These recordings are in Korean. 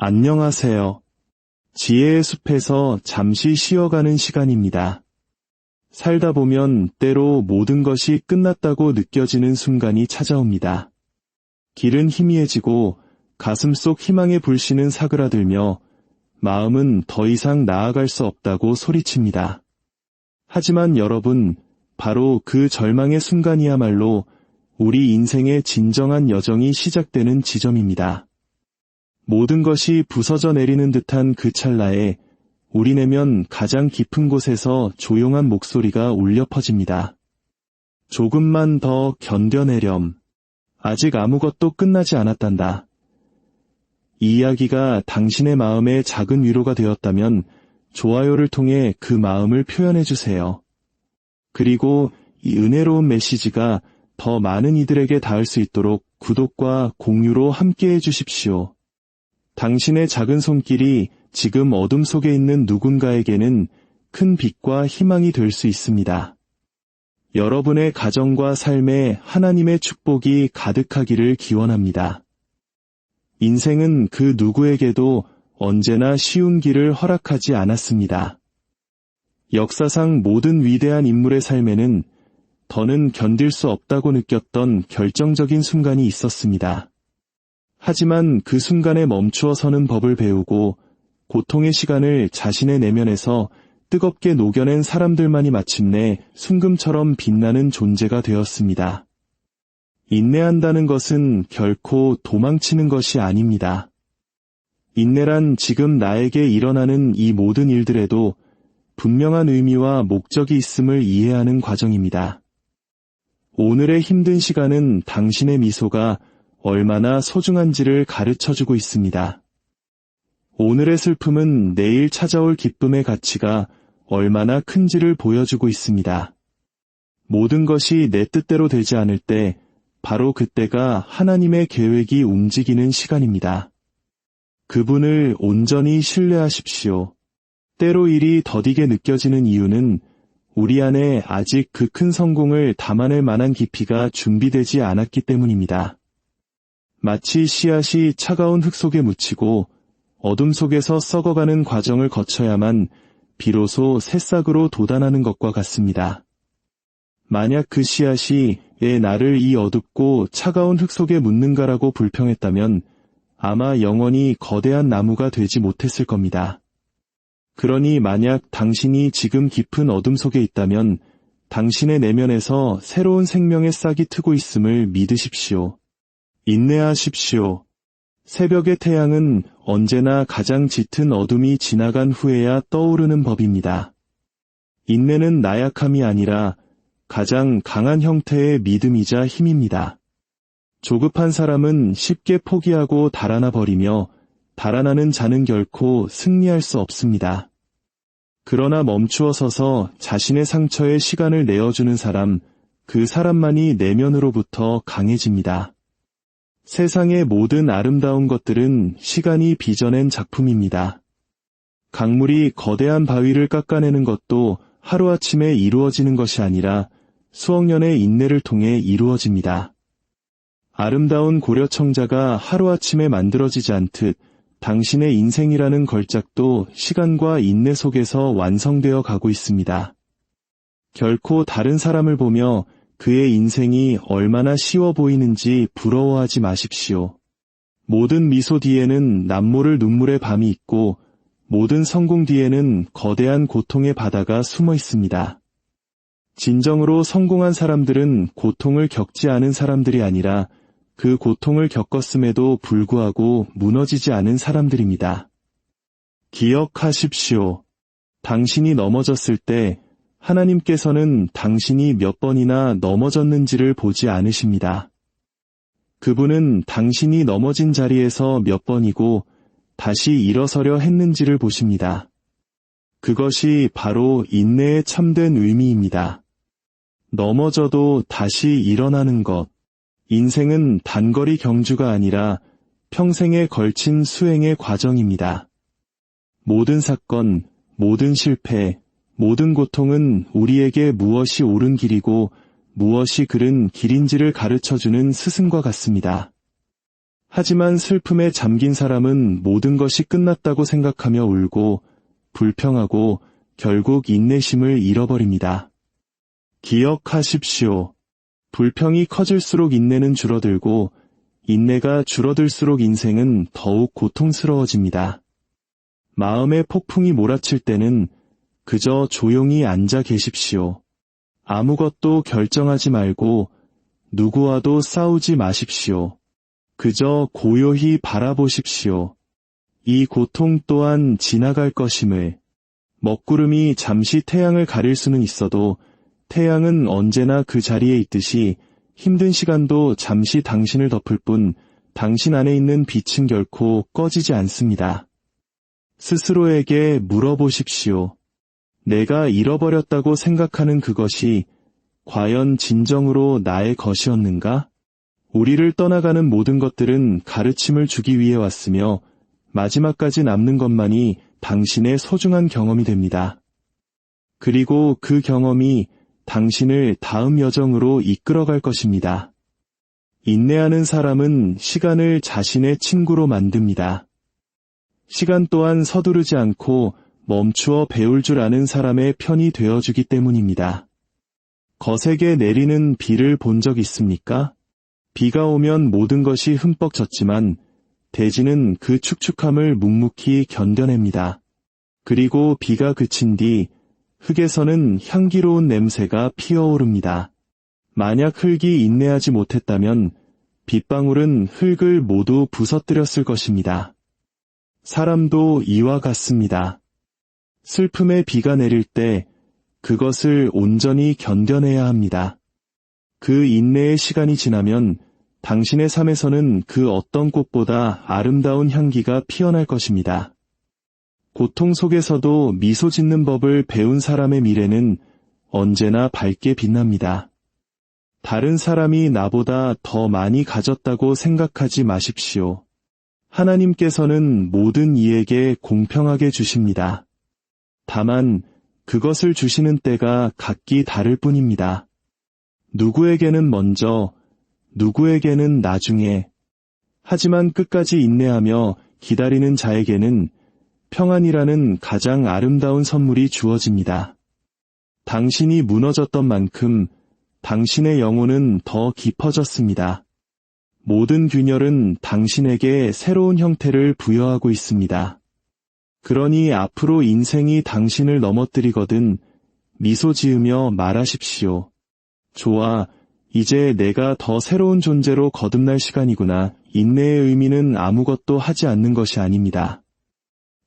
안녕하세요. 지혜의 숲에서 잠시 쉬어가는 시간입니다. 살다 보면 때로 모든 것이 끝났다고 느껴지는 순간이 찾아옵니다. 길은 희미해지고 가슴속 희망의 불씨는 사그라들며 마음은 더 이상 나아갈 수 없다고 소리칩니다. 하지만 여러분, 바로 그 절망의 순간이야말로 우리 인생의 진정한 여정이 시작되는 지점입니다. 모든 것이 부서져 내리는 듯한 그 찰나에 우리 내면 가장 깊은 곳에서 조용한 목소리가 울려 퍼집니다. 조금만 더 견뎌내렴. 아직 아무것도 끝나지 않았단다. 이 이야기가 당신의 마음에 작은 위로가 되었다면 좋아요를 통해 그 마음을 표현해주세요. 그리고 이 은혜로운 메시지가 더 많은 이들에게 닿을 수 있도록 구독과 공유로 함께해 주십시오. 당신의 작은 손길이 지금 어둠 속에 있는 누군가에게는 큰 빛과 희망이 될 수 있습니다. 여러분의 가정과 삶에 하나님의 축복이 가득하기를 기원합니다. 인생은 그 누구에게도 언제나 쉬운 길을 허락하지 않았습니다. 역사상 모든 위대한 인물의 삶에는 더는 견딜 수 없다고 느꼈던 결정적인 순간이 있었습니다. 하지만 그 순간에 멈추어 서는 법을 배우고 고통의 시간을 자신의 내면에서 뜨겁게 녹여낸 사람들만이 마침내 순금처럼 빛나는 존재가 되었습니다. 인내한다는 것은 결코 도망치는 것이 아닙니다. 인내란 지금 나에게 일어나는 이 모든 일들에도 분명한 의미와 목적이 있음을 이해하는 과정입니다. 오늘의 힘든 시간은 당신의 미소가 얼마나 소중한지를 가르쳐주고 있습니다. 오늘의 슬픔은 내일 찾아올 기쁨의 가치가 얼마나 큰지를 보여주고 있습니다. 모든 것이 내 뜻대로 되지 않을 때 바로 그때가 하나님의 계획이 움직이는 시간입니다. 그분을 온전히 신뢰하십시오. 때로 일이 더디게 느껴지는 이유는 우리 안에 아직 그 큰 성공을 담아낼 만한 깊이가 준비되지 않았기 때문입니다. 마치 씨앗이 차가운 흙 속에 묻히고 어둠 속에서 썩어가는 과정을 거쳐야만 비로소 새싹으로 돋아나는 것과 같습니다. 만약 그 씨앗이 왜 나를 이 어둡고 차가운 흙 속에 묻는가라고 불평했다면 아마 영원히 거대한 나무가 되지 못했을 겁니다. 그러니 만약 당신이 지금 깊은 어둠 속에 있다면 당신의 내면에서 새로운 생명의 싹이 트고 있음을 믿으십시오. 인내하십시오. 새벽의 태양은 언제나 가장 짙은 어둠이 지나간 후에야 떠오르는 법입니다. 인내는 나약함이 아니라 가장 강한 형태의 믿음이자 힘입니다. 조급한 사람은 쉽게 포기하고 달아나 버리며 달아나는 자는 결코 승리할 수 없습니다. 그러나 멈추어 서서 자신의 상처에 시간을 내어주는 사람, 그 사람만이 내면으로부터 강해집니다. 세상의 모든 아름다운 것들은 시간이 빚어낸 작품입니다. 강물이 거대한 바위를 깎아내는 것도 하루아침에 이루어지는 것이 아니라 수억 년의 인내를 통해 이루어집니다. 아름다운 고려청자가 하루아침에 만들어지지 않듯 당신의 인생이라는 걸작도 시간과 인내 속에서 완성되어 가고 있습니다. 결코 다른 사람을 보며 그의 인생이 얼마나 쉬워 보이는지 부러워하지 마십시오. 모든 미소 뒤에는 남모를 눈물의 밤이 있고 모든 성공 뒤에는 거대한 고통의 바다가 숨어 있습니다. 진정으로 성공한 사람들은 고통을 겪지 않은 사람들이 아니라 그 고통을 겪었음에도 불구하고 무너지지 않은 사람들입니다. 기억하십시오. 당신이 넘어졌을 때 하나님께서는 당신이 몇 번이나 넘어졌는지를 보지 않으십니다. 그분은 당신이 넘어진 자리에서 몇 번이고 다시 일어서려 했는지를 보십니다. 그것이 바로 인내의 참된 의미입니다. 넘어져도 다시 일어나는 것. 인생은 단거리 경주가 아니라 평생에 걸친 수행의 과정입니다. 모든 사건, 모든 실패, 모든 고통은 우리에게 무엇이 옳은 길이고 무엇이 그른 길인지를 가르쳐주는 스승과 같습니다. 하지만 슬픔에 잠긴 사람은 모든 것이 끝났다고 생각하며 울고 불평하고 결국 인내심을 잃어버립니다. 기억하십시오. 불평이 커질수록 인내는 줄어들고 인내가 줄어들수록 인생은 더욱 고통스러워집니다. 마음의 폭풍이 몰아칠 때는 그저 조용히 앉아 계십시오. 아무것도 결정하지 말고 누구와도 싸우지 마십시오. 그저 고요히 바라보십시오. 이 고통 또한 지나갈 것임을. 먹구름이 잠시 태양을 가릴 수는 있어도 태양은 언제나 그 자리에 있듯이 힘든 시간도 잠시 당신을 덮을 뿐 당신 안에 있는 빛은 결코 꺼지지 않습니다. 스스로에게 물어보십시오. 내가 잃어버렸다고 생각하는 그것이 과연 진정으로 나의 것이었는가? 우리를 떠나가는 모든 것들은 가르침을 주기 위해 왔으며 마지막까지 남는 것만이 당신의 소중한 경험이 됩니다. 그리고 그 경험이 당신을 다음 여정으로 이끌어갈 것입니다. 인내하는 사람은 시간을 자신의 친구로 만듭니다. 시간 또한 서두르지 않고 멈추어 배울 줄 아는 사람의 편이 되어주기 때문입니다. 거세게 내리는 비를 본 적 있습니까? 비가 오면 모든 것이 흠뻑 젖지만 대지는 그 축축함을 묵묵히 견뎌냅니다. 그리고 비가 그친 뒤 흙에서는 향기로운 냄새가 피어오릅니다. 만약 흙이 인내하지 못했다면 빗방울은 흙을 모두 부서뜨렸을 것입니다. 사람도 이와 같습니다. 슬픔의 비가 내릴 때 그것을 온전히 견뎌내야 합니다. 그 인내의 시간이 지나면 당신의 삶에서는 그 어떤 꽃보다 아름다운 향기가 피어날 것입니다. 고통 속에서도 미소 짓는 법을 배운 사람의 미래는 언제나 밝게 빛납니다. 다른 사람이 나보다 더 많이 가졌다고 생각하지 마십시오. 하나님께서는 모든 이에게 공평하게 주십니다. 다만 그것을 주시는 때가 각기 다를 뿐입니다. 누구에게는 먼저, 누구에게는 나중에. 하지만 끝까지 인내하며 기다리는 자에게는 평안이라는 가장 아름다운 선물이 주어집니다. 당신이 무너졌던 만큼 당신의 영혼은 더 깊어졌습니다. 모든 균열은 당신에게 새로운 형태를 부여하고 있습니다. 그러니 앞으로 인생이 당신을 넘어뜨리거든 미소 지으며 말하십시오. 좋아, 이제 내가 더 새로운 존재로 거듭날 시간이구나. 인내의 의미는 아무것도 하지 않는 것이 아닙니다.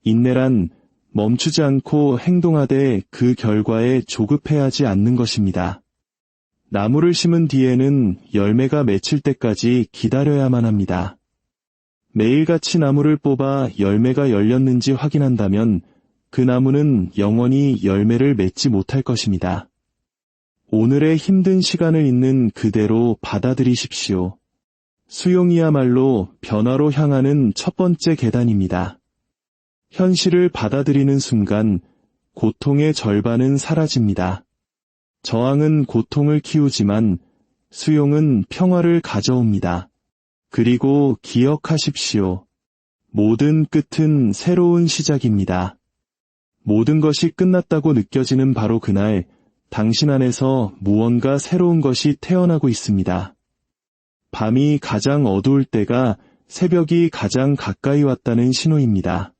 인내란 멈추지 않고 행동하되 그 결과에 조급해하지 않는 것입니다. 나무를 심은 뒤에는 열매가 맺힐 때까지 기다려야만 합니다. 매일같이 나무를 뽑아 열매가 열렸는지 확인한다면 그 나무는 영원히 열매를 맺지 못할 것입니다. 오늘의 힘든 시간을 있는 그대로 받아들이십시오. 수용이야말로 변화로 향하는 첫 번째 계단입니다. 현실을 받아들이는 순간 고통의 절반은 사라집니다. 저항은 고통을 키우지만 수용은 평화를 가져옵니다. 그리고 기억하십시오. 모든 끝은 새로운 시작입니다. 모든 것이 끝났다고 느껴지는 바로 그날 당신 안에서 무언가 새로운 것이 태어나고 있습니다. 밤이 가장 어두울 때가 새벽이 가장 가까이 왔다는 신호입니다.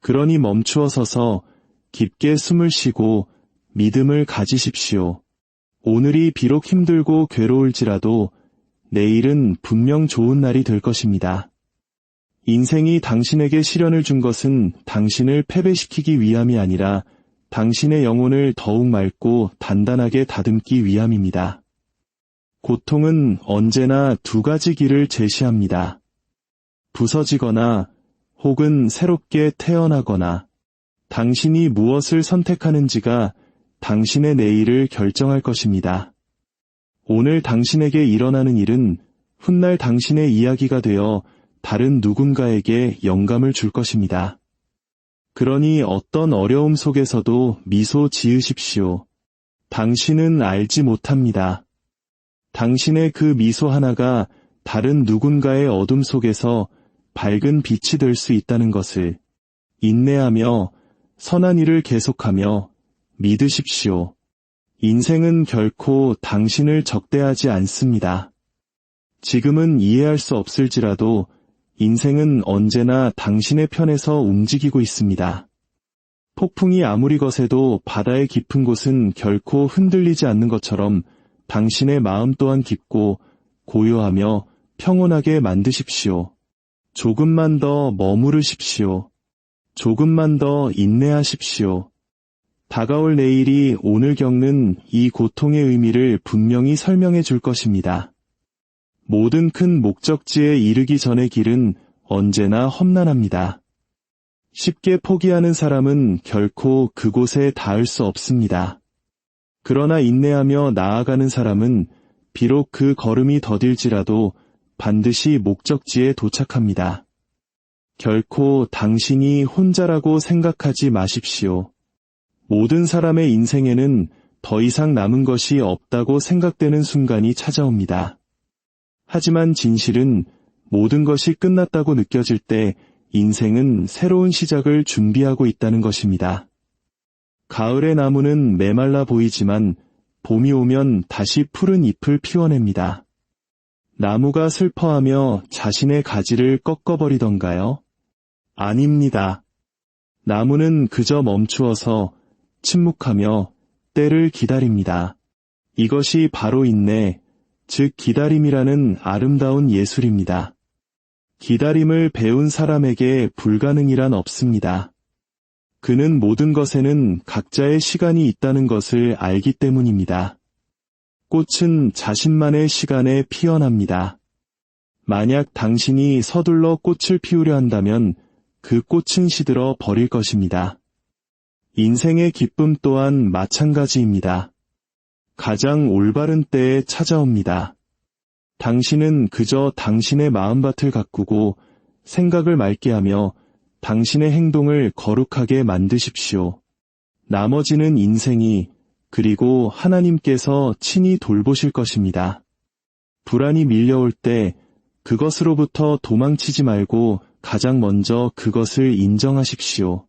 그러니 멈추어 서서 깊게 숨을 쉬고 믿음을 가지십시오. 오늘이 비록 힘들고 괴로울지라도 내일은 분명 좋은 날이 될 것입니다. 인생이 당신에게 시련을 준 것은 당신을 패배시키기 위함이 아니라 당신의 영혼을 더욱 맑고 단단하게 다듬기 위함입니다. 고통은 언제나 두 가지 길을 제시합니다. 부서지거나 혹은 새롭게 태어나거나 당신이 무엇을 선택하는지가 당신의 내일을 결정할 것입니다. 오늘 당신에게 일어나는 일은 훗날 당신의 이야기가 되어 다른 누군가에게 영감을 줄 것입니다. 그러니 어떤 어려움 속에서도 미소 지으십시오. 당신은 알지 못합니다. 당신의 그 미소 하나가 다른 누군가의 어둠 속에서 밝은 빛이 될 수 있다는 것을 인내하며 선한 일을 계속하며 믿으십시오. 인생은 결코 당신을 적대하지 않습니다. 지금은 이해할 수 없을지라도 인생은 언제나 당신의 편에서 움직이고 있습니다. 폭풍이 아무리 거세도 바다의 깊은 곳은 결코 흔들리지 않는 것처럼 당신의 마음 또한 깊고 고요하며 평온하게 만드십시오. 조금만 더 머무르십시오. 조금만 더 인내하십시오. 다가올 내일이 오늘 겪는 이 고통의 의미를 분명히 설명해 줄 것입니다. 모든 큰 목적지에 이르기 전의 길은 언제나 험난합니다. 쉽게 포기하는 사람은 결코 그곳에 닿을 수 없습니다. 그러나 인내하며 나아가는 사람은 비록 그 걸음이 더딜지라도 반드시 목적지에 도착합니다. 결코 당신이 혼자라고 생각하지 마십시오. 모든 사람의 인생에는 더 이상 남은 것이 없다고 생각되는 순간이 찾아옵니다. 하지만 진실은 모든 것이 끝났다고 느껴질 때 인생은 새로운 시작을 준비하고 있다는 것입니다. 가을의 나무는 메말라 보이지만 봄이 오면 다시 푸른 잎을 피워냅니다. 나무가 슬퍼하며 자신의 가지를 꺾어버리던가요? 아닙니다. 나무는 그저 멈추어서 침묵하며 때를 기다립니다. 이것이 바로 인내, 즉 기다림이라는 아름다운 예술입니다. 기다림을 배운 사람에게 불가능이란 없습니다. 그는 모든 것에는 각자의 시간이 있다는 것을 알기 때문입니다. 꽃은 자신만의 시간에 피어납니다. 만약 당신이 서둘러 꽃을 피우려 한다면 그 꽃은 시들어 버릴 것입니다. 인생의 기쁨 또한 마찬가지입니다. 가장 올바른 때에 찾아옵니다. 당신은 그저 당신의 마음밭을 가꾸고 생각을 맑게 하며 당신의 행동을 거룩하게 만드십시오. 나머지는 인생이 그리고 하나님께서 친히 돌보실 것입니다. 불안이 밀려올 때 그것으로부터 도망치지 말고 가장 먼저 그것을 인정하십시오.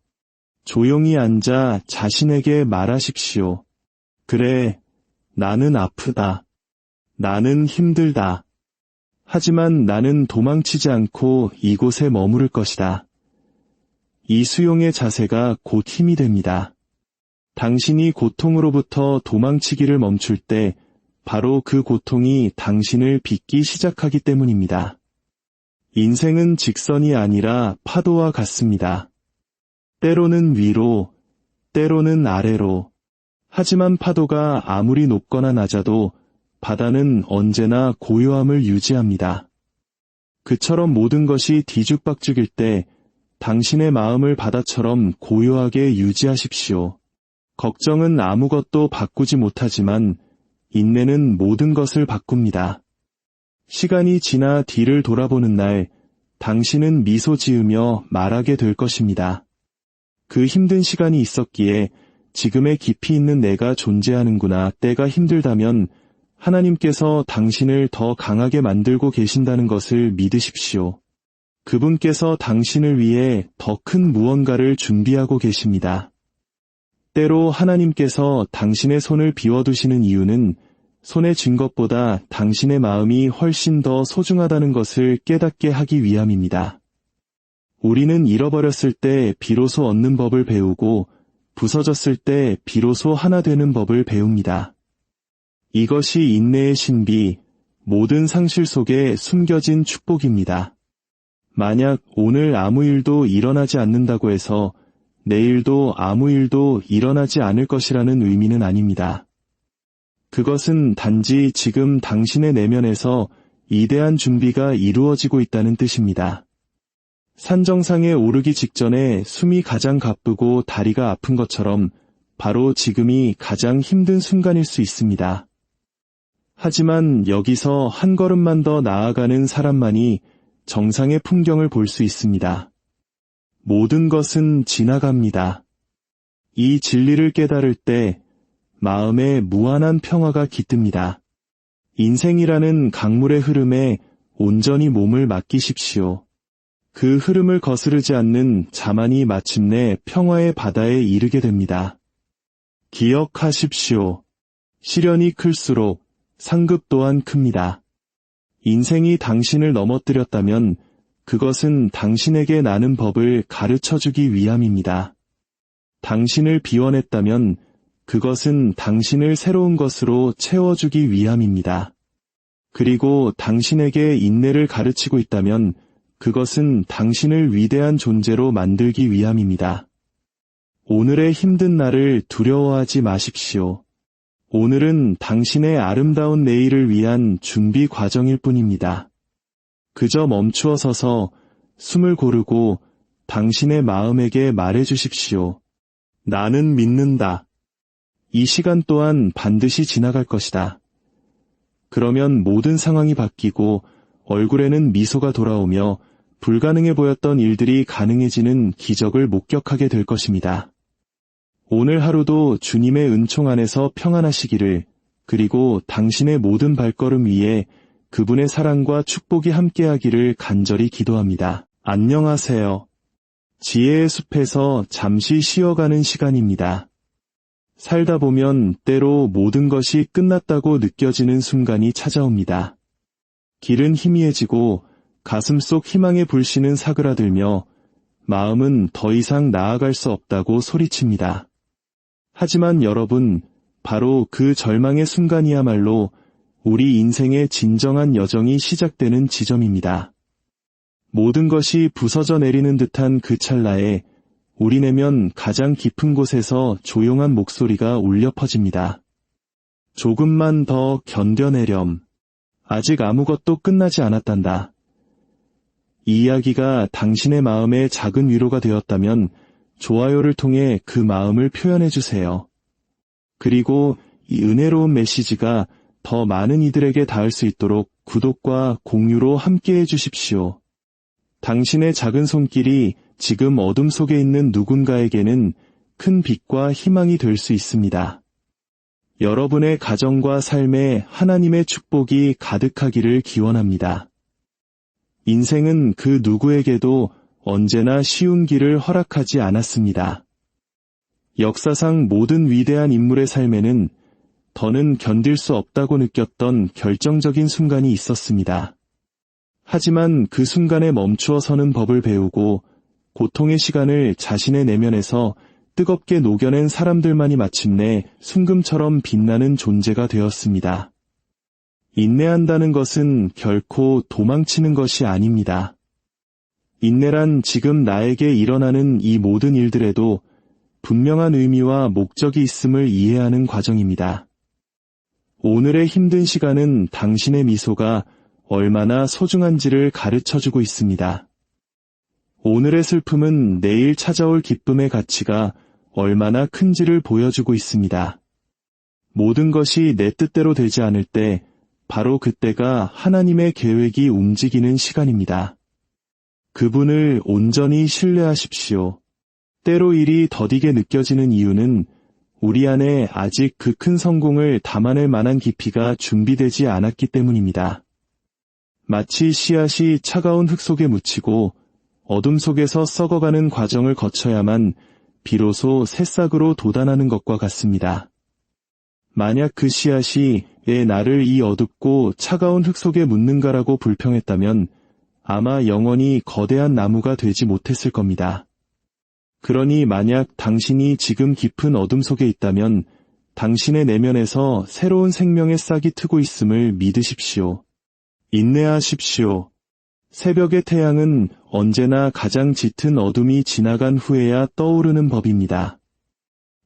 조용히 앉아 자신에게 말하십시오. 그래, 나는 아프다. 나는 힘들다. 하지만 나는 도망치지 않고 이곳에 머무를 것이다. 이 수용의 자세가 곧 힘이 됩니다. 당신이 고통으로부터 도망치기를 멈출 때 바로 그 고통이 당신을 빚기 시작하기 때문입니다. 인생은 직선이 아니라 파도와 같습니다. 때로는 위로, 때로는 아래로. 하지만 파도가 아무리 높거나 낮아도 바다는 언제나 고요함을 유지합니다. 그처럼 모든 것이 뒤죽박죽일 때 당신의 마음을 바다처럼 고요하게 유지하십시오. 걱정은 아무것도 바꾸지 못하지만 인내는 모든 것을 바꿉니다. 시간이 지나 뒤를 돌아보는 날 당신은 미소 지으며 말하게 될 것입니다. 그 힘든 시간이 있었기에 지금의 깊이 있는 내가 존재하는구나. 때가 힘들다면 하나님께서 당신을 더 강하게 만들고 계신다는 것을 믿으십시오. 그분께서 당신을 위해 더 큰 무언가를 준비하고 계십니다. 때로 하나님께서 당신의 손을 비워두시는 이유는 손에 쥔 것보다 당신의 마음이 훨씬 더 소중하다는 것을 깨닫게 하기 위함입니다. 우리는 잃어버렸을 때 비로소 얻는 법을 배우고 부서졌을 때 비로소 하나 되는 법을 배웁니다. 이것이 인내의 신비, 모든 상실 속에 숨겨진 축복입니다. 만약 오늘 아무 일도 일어나지 않는다고 해서 내일도 아무 일도 일어나지 않을 것이라는 의미는 아닙니다. 그것은 단지 지금 당신의 내면에서 이대한 준비가 이루어지고 있다는 뜻입니다. 산정상에 오르기 직전에 숨이 가장 가쁘고 다리가 아픈 것처럼 바로 지금이 가장 힘든 순간일 수 있습니다. 하지만 여기서 한 걸음만 더 나아가는 사람만이 정상의 풍경을 볼 수 있습니다. 모든 것은 지나갑니다. 이 진리를 깨달을 때 마음에 무한한 평화가 깃듭니다. 인생이라는 강물의 흐름에 온전히 몸을 맡기십시오. 그 흐름을 거스르지 않는 자만이 마침내 평화의 바다에 이르게 됩니다. 기억하십시오. 시련이 클수록 상급 또한 큽니다. 인생이 당신을 넘어뜨렸다면 그것은 당신에게 나는 법을 가르쳐주기 위함입니다. 당신을 비워냈다면 그것은 당신을 새로운 것으로 채워주기 위함입니다. 그리고 당신에게 인내를 가르치고 있다면 그것은 당신을 위대한 존재로 만들기 위함입니다. 오늘의 힘든 날을 두려워하지 마십시오. 오늘은 당신의 아름다운 내일을 위한 준비 과정일 뿐입니다. 그저 멈추어 서서 숨을 고르고 당신의 마음에게 말해주십시오. 나는 믿는다. 이 시간 또한 반드시 지나갈 것이다. 그러면 모든 상황이 바뀌고 얼굴에는 미소가 돌아오며 불가능해 보였던 일들이 가능해지는 기적을 목격하게 될 것입니다. 오늘 하루도 주님의 은총 안에서 평안하시기를, 그리고 당신의 모든 발걸음 위에 그분의 사랑과 축복이 함께하기를 간절히 기도합니다. 안녕하세요. 지혜의 숲에서 잠시 쉬어가는 시간입니다. 살다 보면 때로 모든 것이 끝났다고 느껴지는 순간이 찾아옵니다. 길은 희미해지고 가슴속 희망의 불씨는 사그라들며 마음은 더 이상 나아갈 수 없다고 소리칩니다. 하지만 여러분, 바로 그 절망의 순간이야말로 우리 인생의 진정한 여정이 시작되는 지점입니다. 모든 것이 부서져 내리는 듯한 그 찰나에 우리 내면 가장 깊은 곳에서 조용한 목소리가 울려 퍼집니다. 조금만 더 견뎌내렴. 아직 아무것도 끝나지 않았단다. 이 이야기가 당신의 마음에 작은 위로가 되었다면 좋아요를 통해 그 마음을 표현해주세요. 그리고 이 은혜로운 메시지가 더 많은 이들에게 닿을 수 있도록 구독과 공유로 함께해 주십시오. 당신의 작은 손길이 지금 어둠 속에 있는 누군가에게는 큰 빛과 희망이 될 수 있습니다. 여러분의 가정과 삶에 하나님의 축복이 가득하기를 기원합니다. 인생은 그 누구에게도 언제나 쉬운 길을 허락하지 않았습니다. 역사상 모든 위대한 인물의 삶에는 더는 견딜 수 없다고 느꼈던 결정적인 순간이 있었습니다. 하지만 그 순간에 멈추어 서는 법을 배우고 고통의 시간을 자신의 내면에서 뜨겁게 녹여낸 사람들만이 마침내 순금처럼 빛나는 존재가 되었습니다. 인내한다는 것은 결코 도망치는 것이 아닙니다. 인내란 지금 나에게 일어나는 이 모든 일들에도 분명한 의미와 목적이 있음을 이해하는 과정입니다. 오늘의 힘든 시간은 당신의 미소가 얼마나 소중한지를 가르쳐주고 있습니다. 오늘의 슬픔은 내일 찾아올 기쁨의 가치가 얼마나 큰지를 보여주고 있습니다. 모든 것이 내 뜻대로 되지 않을 때 바로 그때가 하나님의 계획이 움직이는 시간입니다. 그분을 온전히 신뢰하십시오. 때로 일이 더디게 느껴지는 이유는 우리 안에 아직 그 큰 성공을 담아낼 만한 깊이가 준비되지 않았기 때문입니다. 마치 씨앗이 차가운 흙 속에 묻히고 어둠 속에서 썩어가는 과정을 거쳐야만 비로소 새싹으로 돋아나는 것과 같습니다. 만약 그 씨앗이 왜 나를 이 어둡고 차가운 흙 속에 묻는가라고 불평했다면 아마 영원히 거대한 나무가 되지 못했을 겁니다. 그러니 만약 당신이 지금 깊은 어둠 속에 있다면 당신의 내면에서 새로운 생명의 싹이 트고 있음을 믿으십시오. 인내하십시오. 새벽의 태양은 언제나 가장 짙은 어둠이 지나간 후에야 떠오르는 법입니다.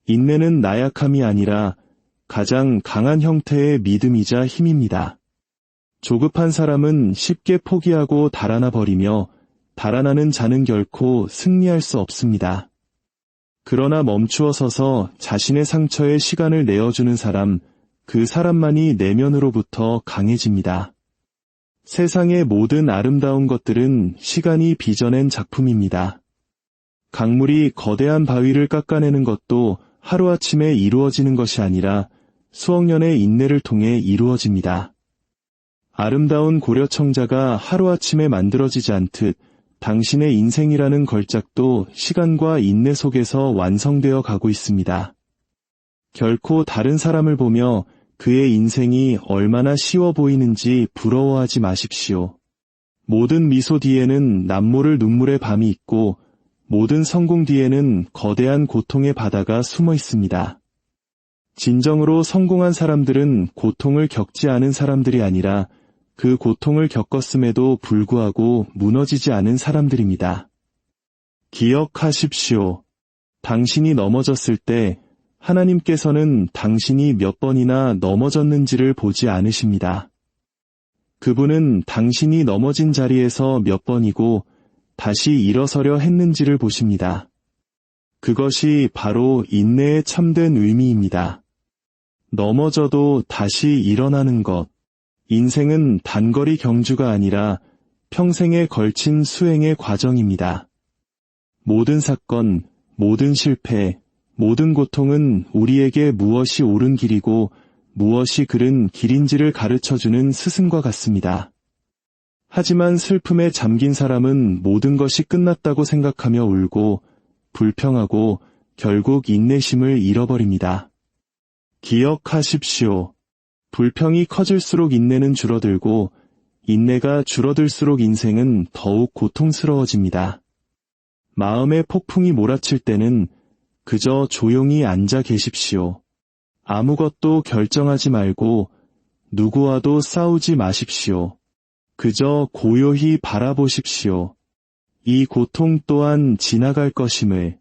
인내는 나약함이 아니라 가장 강한 형태의 믿음이자 힘입니다. 조급한 사람은 쉽게 포기하고 달아나 버리며 달아나는 자는 결코 승리할 수 없습니다. 그러나 멈추어 서서 자신의 상처에 시간을 내어주는 사람, 그 사람만이 내면으로부터 강해집니다. 세상의 모든 아름다운 것들은 시간이 빚어낸 작품입니다. 강물이 거대한 바위를 깎아내는 것도 하루아침에 이루어지는 것이 아니라 수억 년의 인내를 통해 이루어집니다. 아름다운 고려청자가 하루아침에 만들어지지 않듯 당신의 인생이라는 걸작도 시간과 인내 속에서 완성되어 가고 있습니다. 결코 다른 사람을 보며 그의 인생이 얼마나 쉬워 보이는지 부러워하지 마십시오. 모든 미소 뒤에는 남모를 눈물의 밤이 있고 모든 성공 뒤에는 거대한 고통의 바다가 숨어 있습니다. 진정으로 성공한 사람들은 고통을 겪지 않은 사람들이 아니라 그 고통을 겪었음에도 불구하고 무너지지 않은 사람들입니다. 기억하십시오. 당신이 넘어졌을 때 하나님께서는 당신이 몇 번이나 넘어졌는지를 보지 않으십니다. 그분은 당신이 넘어진 자리에서 몇 번이고 다시 일어서려 했는지를 보십니다. 그것이 바로 인내의 참된 의미입니다. 넘어져도 다시 일어나는 것. 인생은 단거리 경주가 아니라 평생에 걸친 수행의 과정입니다. 모든 사건, 모든 실패, 모든 고통은 우리에게 무엇이 옳은 길이고 무엇이 그른 길인지를 가르쳐주는 스승과 같습니다. 하지만 슬픔에 잠긴 사람은 모든 것이 끝났다고 생각하며 울고 불평하고 결국 인내심을 잃어버립니다. 기억하십시오. 불평이 커질수록 인내는 줄어들고 인내가 줄어들수록 인생은 더욱 고통스러워집니다. 마음의 폭풍이 몰아칠 때는 그저 조용히 앉아 계십시오. 아무것도 결정하지 말고 누구와도 싸우지 마십시오. 그저 고요히 바라보십시오. 이 고통 또한 지나갈 것임을.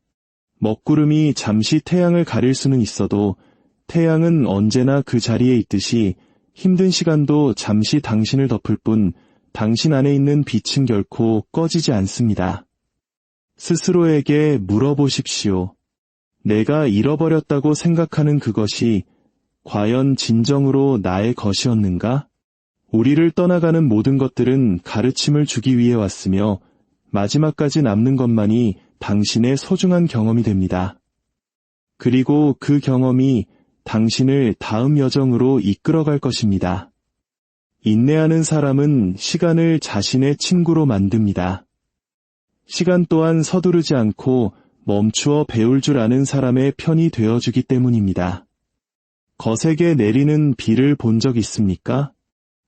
먹구름이 잠시 태양을 가릴 수는 있어도 태양은 언제나 그 자리에 있듯이 힘든 시간도 잠시 당신을 덮을 뿐 당신 안에 있는 빛은 결코 꺼지지 않습니다. 스스로에게 물어보십시오. 내가 잃어버렸다고 생각하는 그것이 과연 진정으로 나의 것이었는가? 우리를 떠나가는 모든 것들은 가르침을 주기 위해 왔으며 마지막까지 남는 것만이 당신의 소중한 경험이 됩니다. 그리고 그 경험이 당신을 다음 여정으로 이끌어갈 것입니다. 인내하는 사람은 시간을 자신의 친구로 만듭니다. 시간 또한 서두르지 않고 멈추어 배울 줄 아는 사람의 편이 되어주기 때문입니다. 거세게 내리는 비를 본 적 있습니까?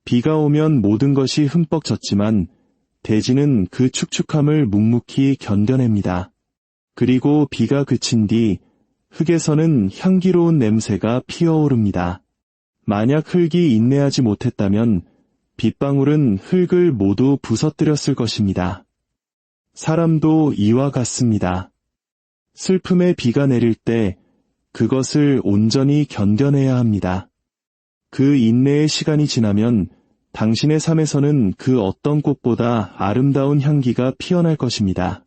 비가 오면 모든 것이 흠뻑 젖지만 대지는 그 축축함을 묵묵히 견뎌냅니다. 그리고 비가 그친 뒤 흙에서는 향기로운 냄새가 피어오릅니다. 만약 흙이 인내하지 못했다면 빗방울은 흙을 모두 부서뜨렸을 것입니다. 사람도 이와 같습니다. 슬픔의 비가 내릴 때 그것을 온전히 견뎌내야 합니다. 그 인내의 시간이 지나면 당신의 삶에서는 그 어떤 꽃보다 아름다운 향기가 피어날 것입니다.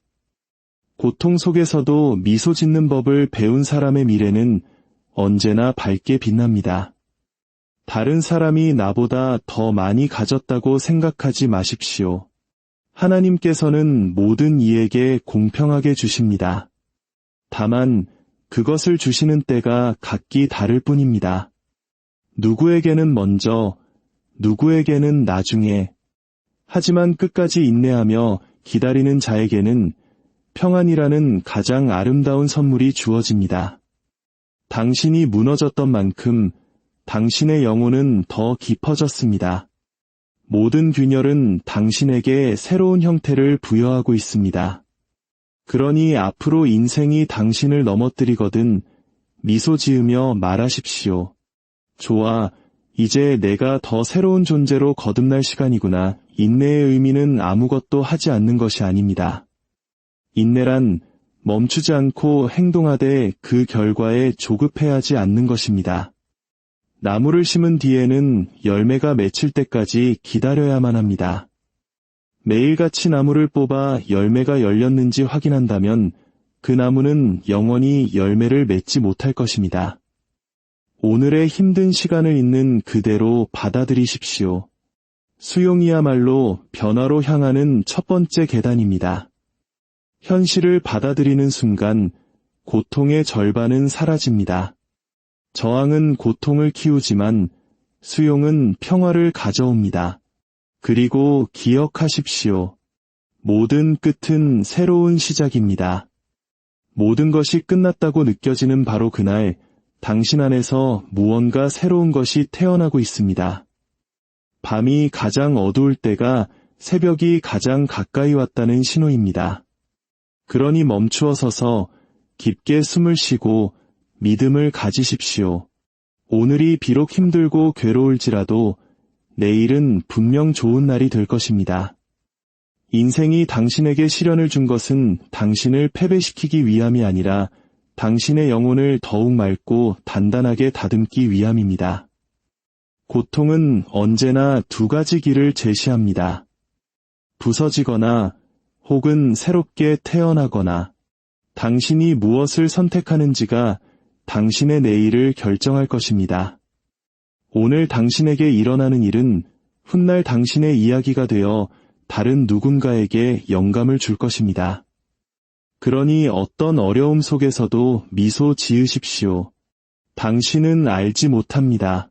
고통 속에서도 미소 짓는 법을 배운 사람의 미래는 언제나 밝게 빛납니다. 다른 사람이 나보다 더 많이 가졌다고 생각하지 마십시오. 하나님께서는 모든 이에게 공평하게 주십니다. 다만 그것을 주시는 때가 각기 다를 뿐입니다. 누구에게는 먼저, 누구에게는 나중에. 하지만 끝까지 인내하며 기다리는 자에게는 평안이라는 가장 아름다운 선물이 주어집니다. 당신이 무너졌던 만큼 당신의 영혼은 더 깊어졌습니다. 모든 균열은 당신에게 새로운 형태를 부여하고 있습니다. 그러니 앞으로 인생이 당신을 넘어뜨리거든 미소 지으며 말하십시오. 좋아, 이제 내가 더 새로운 존재로 거듭날 시간이구나. 인내의 의미는 아무것도 하지 않는 것이 아닙니다. 인내란 멈추지 않고 행동하되 그 결과에 조급해하지 않는 것입니다. 나무를 심은 뒤에는 열매가 맺힐 때까지 기다려야만 합니다. 매일같이 나무를 뽑아 열매가 열렸는지 확인한다면 그 나무는 영원히 열매를 맺지 못할 것입니다. 오늘의 힘든 시간을 있는 그대로 받아들이십시오. 수용이야말로 변화로 향하는 첫 번째 계단입니다. 현실을 받아들이는 순간 고통의 절반은 사라집니다. 저항은 고통을 키우지만 수용은 평화를 가져옵니다. 그리고 기억하십시오. 모든 끝은 새로운 시작입니다. 모든 것이 끝났다고 느껴지는 바로 그날, 당신 안에서 무언가 새로운 것이 태어나고 있습니다. 밤이 가장 어두울 때가 새벽이 가장 가까이 왔다는 신호입니다. 그러니 멈추어 서서 깊게 숨을 쉬고 믿음을 가지십시오. 오늘이 비록 힘들고 괴로울지라도 내일은 분명 좋은 날이 될 것입니다. 인생이 당신에게 시련을 준 것은 당신을 패배시키기 위함이 아니라 당신의 영혼을 더욱 맑고 단단하게 다듬기 위함입니다. 고통은 언제나 두 가지 길을 제시합니다. 부서지거나 혹은 새롭게 태어나거나 당신이 무엇을 선택하는지가 당신의 내일을 결정할 것입니다. 오늘 당신에게 일어나는 일은 훗날 당신의 이야기가 되어 다른 누군가에게 영감을 줄 것입니다. 그러니 어떤 어려움 속에서도 미소 지으십시오. 당신은 알지 못합니다.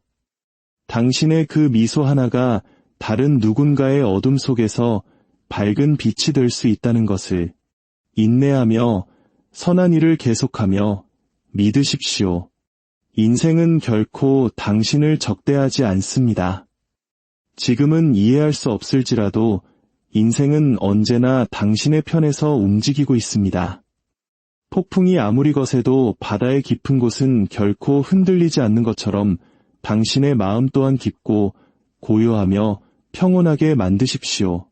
당신의 그 미소 하나가 다른 누군가의 어둠 속에서 밝은 빛이 될 수 있다는 것을 인내하며 선한 일을 계속하며 믿으십시오. 인생은 결코 당신을 적대하지 않습니다. 지금은 이해할 수 없을지라도 인생은 언제나 당신의 편에서 움직이고 있습니다. 폭풍이 아무리 거세도 바다의 깊은 곳은 결코 흔들리지 않는 것처럼 당신의 마음 또한 깊고 고요하며 평온하게 만드십시오.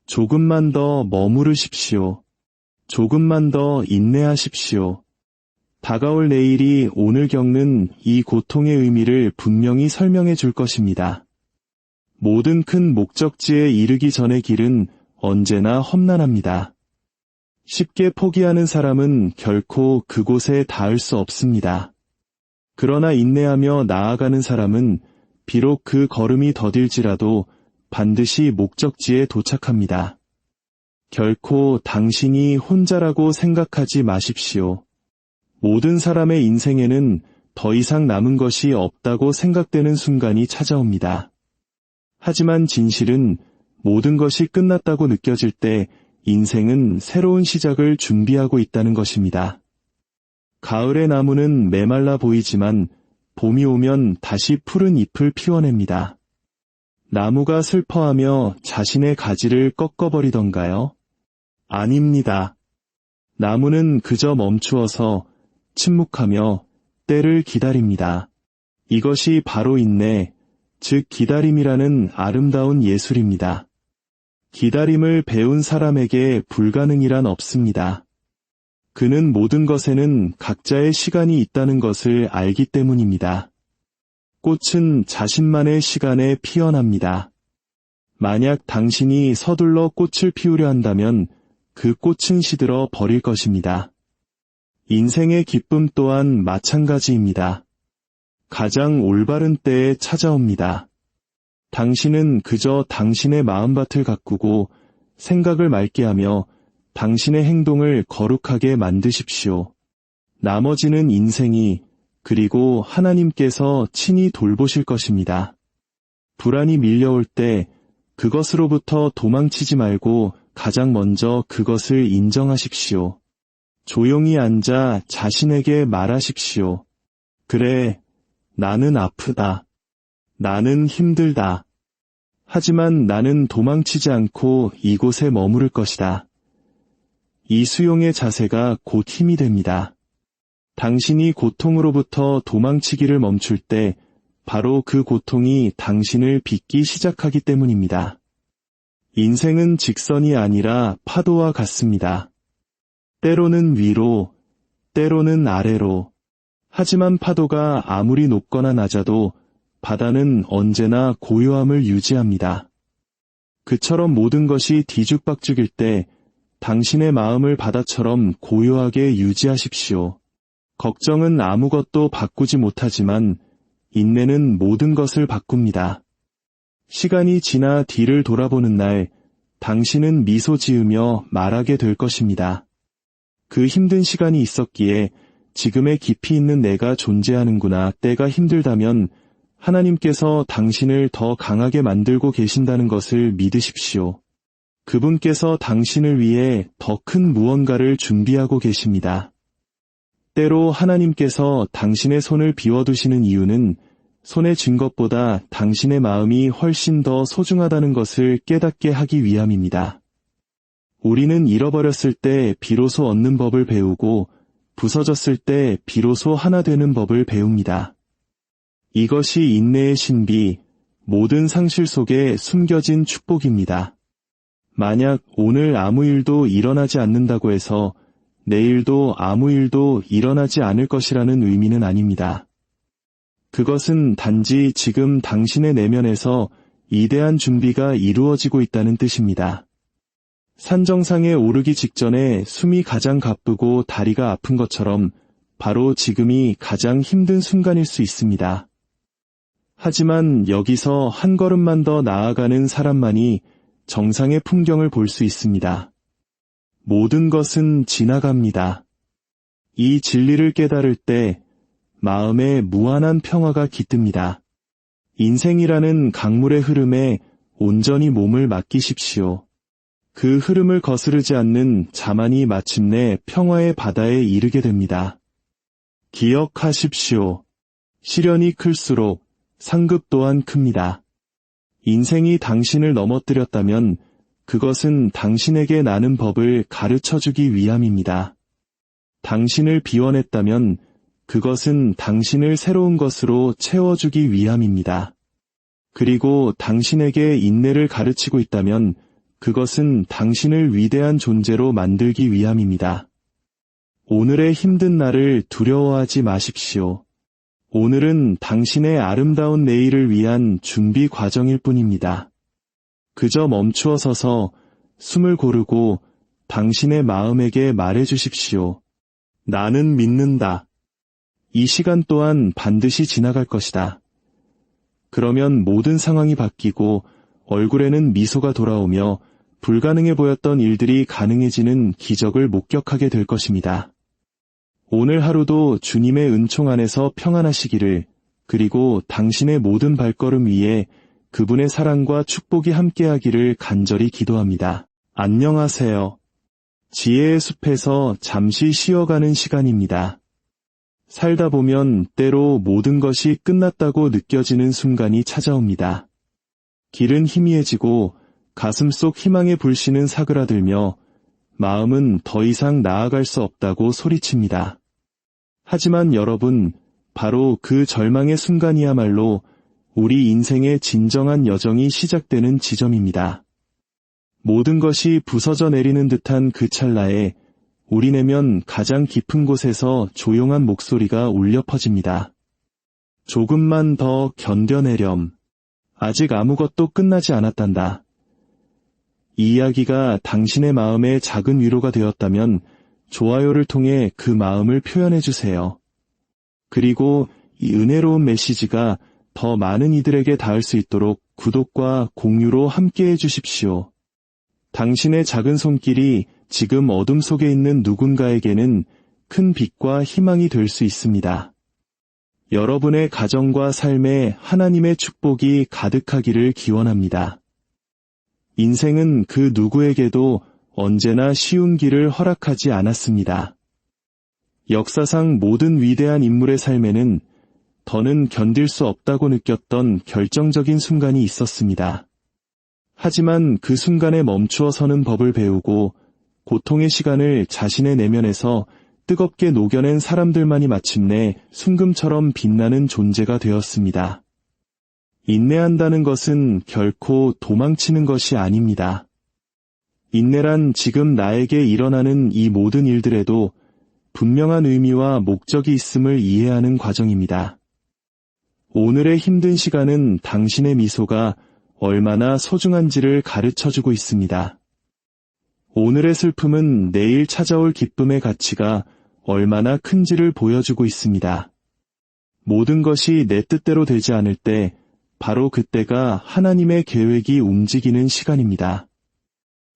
조금만 더 머무르십시오. 조금만 더 인내하십시오. 다가올 내일이 오늘 겪는 이 고통의 의미를 분명히 설명해 줄 것입니다. 모든 큰 목적지에 이르기 전의 길은 언제나 험난합니다. 쉽게 포기하는 사람은 결코 그곳에 닿을 수 없습니다. 그러나 인내하며 나아가는 사람은 비록 그 걸음이 더딜지라도 반드시 목적지에 도착합니다. 결코 당신이 혼자라고 생각하지 마십시오. 모든 사람의 인생에는 더 이상 남은 것이 없다고 생각되는 순간이 찾아옵니다. 하지만 진실은 모든 것이 끝났다고 느껴질 때 인생은 새로운 시작을 준비하고 있다는 것입니다. 가을의 나무는 메말라 보이지만 봄이 오면 다시 푸른 잎을 피워냅니다. 나무가 슬퍼하며 자신의 가지를 꺾어버리던가요? 아닙니다. 나무는 그저 멈추어서 침묵하며 때를 기다립니다. 이것이 바로 인내, 즉 기다림이라는 아름다운 예술입니다. 기다림을 배운 사람에게 불가능이란 없습니다. 그는 모든 것에는 각자의 시간이 있다는 것을 알기 때문입니다. 꽃은 자신만의 시간에 피어납니다. 만약 당신이 서둘러 꽃을 피우려 한다면 그 꽃은 시들어 버릴 것입니다. 인생의 기쁨 또한 마찬가지입니다. 가장 올바른 때에 찾아옵니다. 당신은 그저 당신의 마음밭을 가꾸고 생각을 맑게 하며 당신의 행동을 거룩하게 만드십시오. 나머지는 인생이 그리고 하나님께서 친히 돌보실 것입니다. 불안이 밀려올 때 그것으로부터 도망치지 말고 가장 먼저 그것을 인정하십시오. 조용히 앉아 자신에게 말하십시오. 그래, 나는 아프다. 나는 힘들다. 하지만 나는 도망치지 않고 이곳에 머무를 것이다. 이 수용의 자세가 곧 힘이 됩니다. 당신이 고통으로부터 도망치기를 멈출 때 바로 그 고통이 당신을 빚기 시작하기 때문입니다. 인생은 직선이 아니라 파도와 같습니다. 때로는 위로, 때로는 아래로. 하지만 파도가 아무리 높거나 낮아도 바다는 언제나 고요함을 유지합니다. 그처럼 모든 것이 뒤죽박죽일 때 당신의 마음을 바다처럼 고요하게 유지하십시오. 걱정은 아무것도 바꾸지 못하지만 인내는 모든 것을 바꿉니다. 시간이 지나 뒤를 돌아보는 날 당신은 미소 지으며 말하게 될 것입니다. 그 힘든 시간이 있었기에 지금의 깊이 있는 내가 존재하는구나. 때가 힘들다면 하나님께서 당신을 더 강하게 만들고 계신다는 것을 믿으십시오. 그분께서 당신을 위해 더 큰 무언가를 준비하고 계십니다. 때로 하나님께서 당신의 손을 비워두시는 이유는 손에 쥔 것보다 당신의 마음이 훨씬 더 소중하다는 것을 깨닫게 하기 위함입니다. 우리는 잃어버렸을 때 비로소 얻는 법을 배우고 부서졌을 때 비로소 하나 되는 법을 배웁니다. 이것이 인내의 신비, 모든 상실 속에 숨겨진 축복입니다. 만약 오늘 아무 일도 일어나지 않는다고 해서 내일도 아무 일도 일어나지 않을 것이라는 의미는 아닙니다. 그것은 단지 지금 당신의 내면에서 이대한 준비가 이루어지고 있다는 뜻입니다. 산 정상에 오르기 직전에 숨이 가장 가쁘고 다리가 아픈 것처럼 바로 지금이 가장 힘든 순간일 수 있습니다. 하지만 여기서 한 걸음만 더 나아가는 사람만이 정상의 풍경을 볼 수 있습니다. 모든 것은 지나갑니다. 이 진리를 깨달을 때 마음에 무한한 평화가 깃듭니다. 인생이라는 강물의 흐름에 온전히 몸을 맡기십시오. 그 흐름을 거스르지 않는 자만이 마침내 평화의 바다에 이르게 됩니다. 기억하십시오. 시련이 클수록 상급 또한 큽니다. 인생이 당신을 넘어뜨렸다면 그것은 당신에게 나는 법을 가르쳐주기 위함입니다. 당신을 비워냈다면 그것은 당신을 새로운 것으로 채워주기 위함입니다. 그리고 당신에게 인내를 가르치고 있다면 그것은 당신을 위대한 존재로 만들기 위함입니다. 오늘의 힘든 날을 두려워하지 마십시오. 오늘은 당신의 아름다운 내일을 위한 준비 과정일 뿐입니다. 그저 멈추어 서서 숨을 고르고 당신의 마음에게 말해주십시오. 나는 믿는다. 이 시간 또한 반드시 지나갈 것이다. 그러면 모든 상황이 바뀌고 얼굴에는 미소가 돌아오며 불가능해 보였던 일들이 가능해지는 기적을 목격하게 될 것입니다. 오늘 하루도 주님의 은총 안에서 평안하시기를, 그리고 당신의 모든 발걸음 위에 그분의 사랑과 축복이 함께하기를 간절히 기도합니다. 안녕하세요. 지혜의 숲에서 잠시 쉬어가는 시간입니다. 살다 보면 때로 모든 것이 끝났다고 느껴지는 순간이 찾아옵니다. 길은 희미해지고 가슴 속 희망의 불씨는 사그라들며 마음은 더 이상 나아갈 수 없다고 소리칩니다. 하지만 여러분, 바로 그 절망의 순간이야말로 우리 인생의 진정한 여정이 시작되는 지점입니다. 모든 것이 부서져 내리는 듯한 그 찰나에 우리 내면 가장 깊은 곳에서 조용한 목소리가 울려 퍼집니다. 조금만 더 견뎌내렴. 아직 아무것도 끝나지 않았단다. 이 이야기가 당신의 마음에 작은 위로가 되었다면 좋아요를 통해 그 마음을 표현해 주세요. 그리고 이 은혜로운 메시지가 더 많은 이들에게 닿을 수 있도록 구독과 공유로 함께해 주십시오. 당신의 작은 손길이 지금 어둠 속에 있는 누군가에게는 큰 빛과 희망이 될 수 있습니다. 여러분의 가정과 삶에 하나님의 축복이 가득하기를 기원합니다. 인생은 그 누구에게도 언제나 쉬운 길을 허락하지 않았습니다. 역사상 모든 위대한 인물의 삶에는 더는 견딜 수 없다고 느꼈던 결정적인 순간이 있었습니다. 하지만 그 순간에 멈추어 서는 법을 배우고 고통의 시간을 자신의 내면에서 뜨겁게 녹여낸 사람들만이 마침내 순금처럼 빛나는 존재가 되었습니다. 인내한다는 것은 결코 도망치는 것이 아닙니다. 인내란 지금 나에게 일어나는 이 모든 일들에도 분명한 의미와 목적이 있음을 이해하는 과정입니다. 오늘의 힘든 시간은 당신의 미소가 얼마나 소중한지를 가르쳐주고 있습니다. 오늘의 슬픔은 내일 찾아올 기쁨의 가치가 얼마나 큰지를 보여주고 있습니다. 모든 것이 내 뜻대로 되지 않을 때 바로 그때가 하나님의 계획이 움직이는 시간입니다.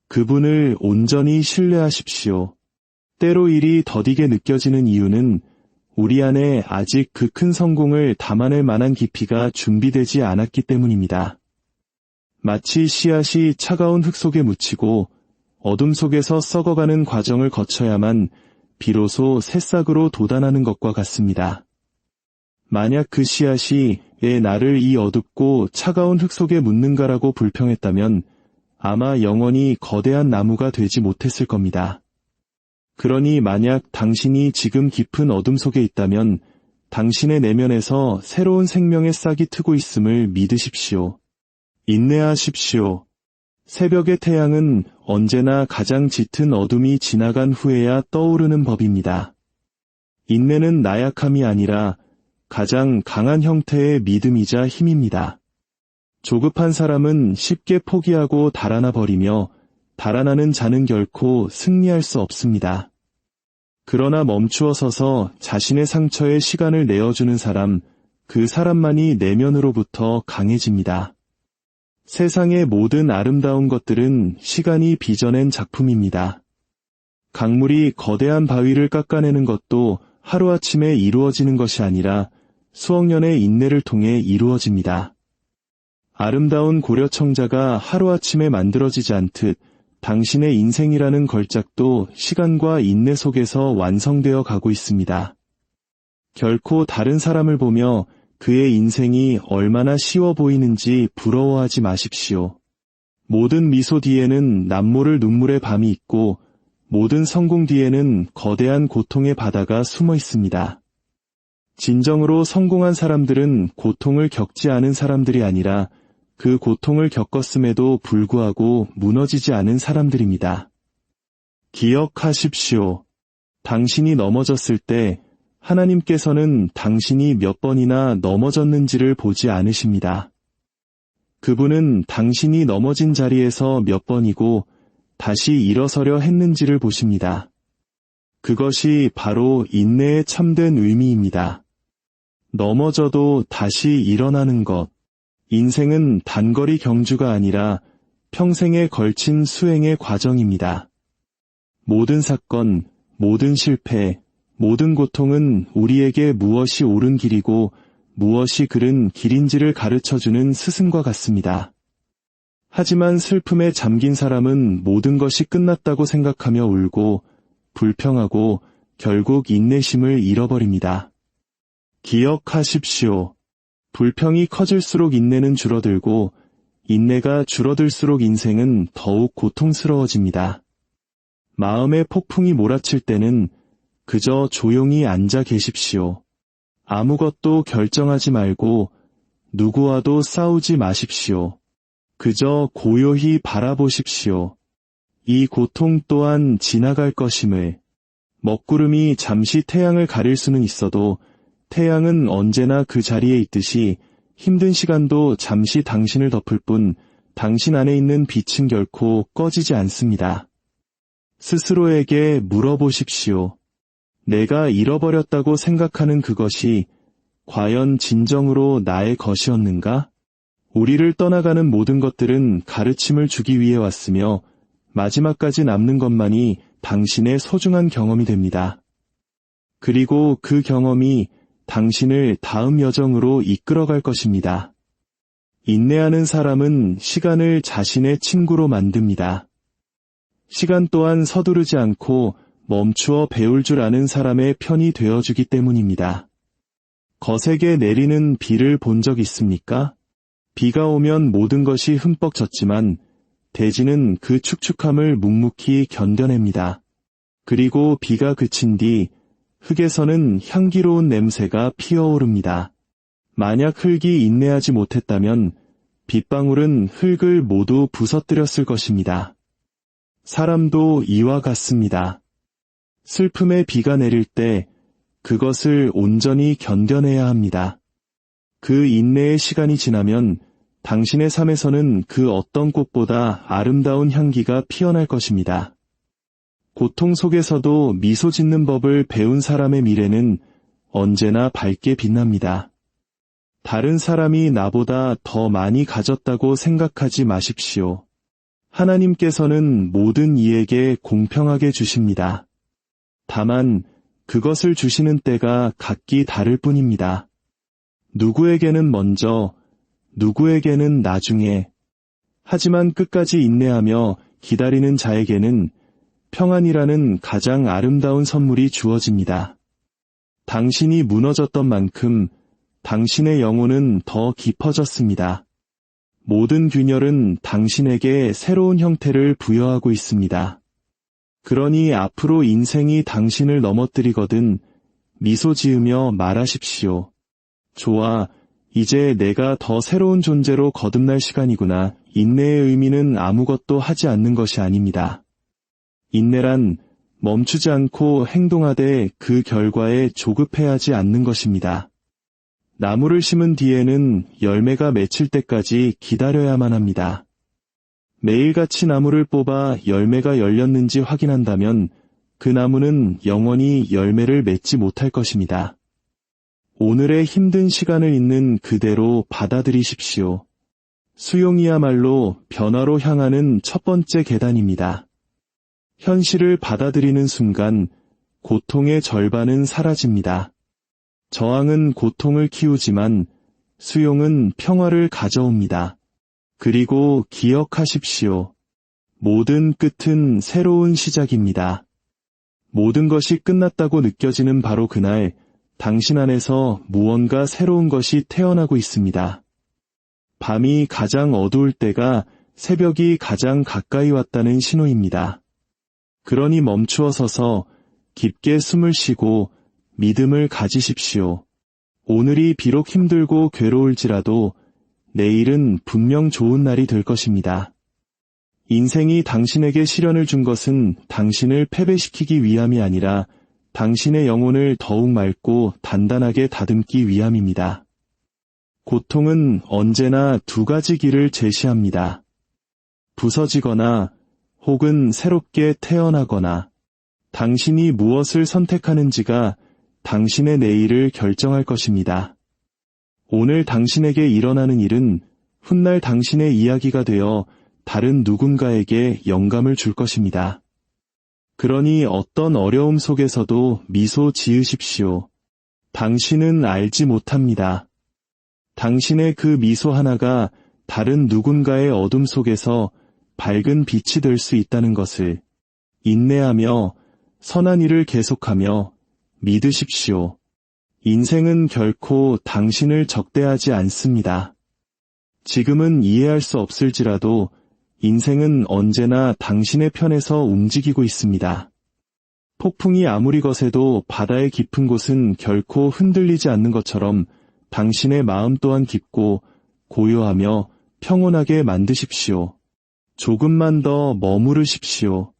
그분을 온전히 신뢰하십시오. 때로 일이 더디게 느껴지는 이유는 우리 안에 아직 그 큰 성공을 담아낼 만한 깊이가 준비되지 않았기 때문입니다. 마치 씨앗이 차가운 흙 속에 묻히고 어둠 속에서 썩어가는 과정을 거쳐야만 비로소 새싹으로 돋아나는 것과 같습니다. 만약 그 씨앗이 왜 나를 이 어둡고 차가운 흙 속에 묻는가라고 불평했다면 아마 영원히 거대한 나무가 되지 못했을 겁니다. 그러니 만약 당신이 지금 깊은 어둠 속에 있다면 당신의 내면에서 새로운 생명의 싹이 트고 있음을 믿으십시오. 인내하십시오. 새벽의 태양은 언제나 가장 짙은 어둠이 지나간 후에야 떠오르는 법입니다. 인내는 나약함이 아니라 가장 강한 형태의 믿음이자 힘입니다. 조급한 사람은 쉽게 포기하고 달아나 버리며 달아나는 자는 결코 승리할 수 없습니다. 그러나 멈추어 서서 자신의 상처에 시간을 내어주는 사람, 그 사람만이 내면으로부터 강해집니다. 세상의 모든 아름다운 것들은 시간이 빚어낸 작품입니다. 강물이 거대한 바위를 깎아내는 것도 하루아침에 이루어지는 것이 아니라 수억 년의 인내를 통해 이루어집니다. 아름다운 고려청자가 하루아침에 만들어지지 않듯 당신의 인생이라는 걸작도 시간과 인내 속에서 완성되어 가고 있습니다. 결코 다른 사람을 보며 그의 인생이 얼마나 쉬워 보이는지 부러워하지 마십시오. 모든 미소 뒤에는 남모를 눈물의 밤이 있고 모든 성공 뒤에는 거대한 고통의 바다가 숨어 있습니다. 진정으로 성공한 사람들은 고통을 겪지 않은 사람들이 아니라 그 고통을 겪었음에도 불구하고 무너지지 않은 사람들입니다. 기억하십시오. 당신이 넘어졌을 때 하나님께서는 당신이 몇 번이나 넘어졌는지를 보지 않으십니다. 그분은 당신이 넘어진 자리에서 몇 번이고 다시 일어서려 했는지를 보십니다. 그것이 바로 인내의 참된 의미입니다. 넘어져도 다시 일어나는 것. 인생은 단거리 경주가 아니라 평생에 걸친 수행의 과정입니다. 모든 사건, 모든 실패, 모든 고통은 우리에게 무엇이 옳은 길이고 무엇이 그른 길인지를 가르쳐주는 스승과 같습니다. 하지만 슬픔에 잠긴 사람은 모든 것이 끝났다고 생각하며 울고 불평하고 결국 인내심을 잃어버립니다. 기억하십시오. 불평이 커질수록 인내는 줄어들고 인내가 줄어들수록 인생은 더욱 고통스러워집니다. 마음의 폭풍이 몰아칠 때는 그저 조용히 앉아 계십시오. 아무것도 결정하지 말고 누구와도 싸우지 마십시오. 그저 고요히 바라보십시오. 이 고통 또한 지나갈 것임을. 먹구름이 잠시 태양을 가릴 수는 있어도 태양은 언제나 그 자리에 있듯이 힘든 시간도 잠시 당신을 덮을 뿐 당신 안에 있는 빛은 결코 꺼지지 않습니다. 스스로에게 물어보십시오. 내가 잃어버렸다고 생각하는 그것이 과연 진정으로 나의 것이었는가? 우리를 떠나가는 모든 것들은 가르침을 주기 위해 왔으며 마지막까지 남는 것만이 당신의 소중한 경험이 됩니다. 그리고 그 경험이 당신을 다음 여정으로 이끌어갈 것입니다. 인내하는 사람은 시간을 자신의 친구로 만듭니다. 시간 또한 서두르지 않고 멈추어 배울 줄 아는 사람의 편이 되어주기 때문입니다. 거세게 내리는 비를 본 적 있습니까? 비가 오면 모든 것이 흠뻑 젖지만 대지는 그 축축함을 묵묵히 견뎌냅니다. 그리고 비가 그친 뒤 흙에서는 향기로운 냄새가 피어오릅니다. 만약 흙이 인내하지 못했다면 빗방울은 흙을 모두 부서뜨렸을 것입니다. 사람도 이와 같습니다. 슬픔의 비가 내릴 때 그것을 온전히 견뎌내야 합니다. 그 인내의 시간이 지나면 당신의 삶에서는 그 어떤 꽃보다 아름다운 향기가 피어날 것입니다. 고통 속에서도 미소 짓는 법을 배운 사람의 미래는 언제나 밝게 빛납니다. 다른 사람이 나보다 더 많이 가졌다고 생각하지 마십시오. 하나님께서는 모든 이에게 공평하게 주십니다. 다만 그것을 주시는 때가 각기 다를 뿐입니다. 누구에게는 먼저, 누구에게는 나중에, 하지만 끝까지 인내하며 기다리는 자에게는 평안이라는 가장 아름다운 선물이 주어집니다. 당신이 무너졌던 만큼 당신의 영혼은 더 깊어졌습니다. 모든 균열은 당신에게 새로운 형태를 부여하고 있습니다. 그러니 앞으로 인생이 당신을 넘어뜨리거든 미소 지으며 말하십시오. 좋아, 이제 내가 더 새로운 존재로 거듭날 시간이구나. 인내의 의미는 아무것도 하지 않는 것이 아닙니다. 인내란 멈추지 않고 행동하되 그 결과에 조급해하지 않는 것입니다. 나무를 심은 뒤에는 열매가 맺힐 때까지 기다려야만 합니다. 매일같이 나무를 뽑아 열매가 열렸는지 확인한다면 그 나무는 영원히 열매를 맺지 못할 것입니다. 오늘의 힘든 시간을 있는 그대로 받아들이십시오. 수용이야말로 변화로 향하는 첫 번째 계단입니다. 현실을 받아들이는 순간 고통의 절반은 사라집니다. 저항은 고통을 키우지만 수용은 평화를 가져옵니다. 그리고 기억하십시오. 모든 끝은 새로운 시작입니다. 모든 것이 끝났다고 느껴지는 바로 그날 당신 안에서 무언가 새로운 것이 태어나고 있습니다. 밤이 가장 어두울 때가 새벽이 가장 가까이 왔다는 신호입니다. 그러니 멈추어 서서 깊게 숨을 쉬고 믿음을 가지십시오. 오늘이 비록 힘들고 괴로울지라도 내일은 분명 좋은 날이 될 것입니다. 인생이 당신에게 시련을 준 것은 당신을 패배시키기 위함이 아니라 당신의 영혼을 더욱 맑고 단단하게 다듬기 위함입니다. 고통은 언제나 두 가지 길을 제시합니다. 부서지거나 혹은 새롭게 태어나거나 당신이 무엇을 선택하는지가 당신의 내일을 결정할 것입니다. 오늘 당신에게 일어나는 일은 훗날 당신의 이야기가 되어 다른 누군가에게 영감을 줄 것입니다. 그러니 어떤 어려움 속에서도 미소 지으십시오. 당신은 알지 못합니다. 당신의 그 미소 하나가 다른 누군가의 어둠 속에서 밝은 빛이 될 수 있다는 것을 인내하며 선한 일을 계속하며 믿으십시오. 인생은 결코 당신을 적대하지 않습니다. 지금은 이해할 수 없을지라도 인생은 언제나 당신의 편에서 움직이고 있습니다. 폭풍이 아무리 거세도 바다의 깊은 곳은 결코 흔들리지 않는 것처럼 당신의 마음 또한 깊고 고요하며 평온하게 만드십시오. 조금만 더 머무르십시오.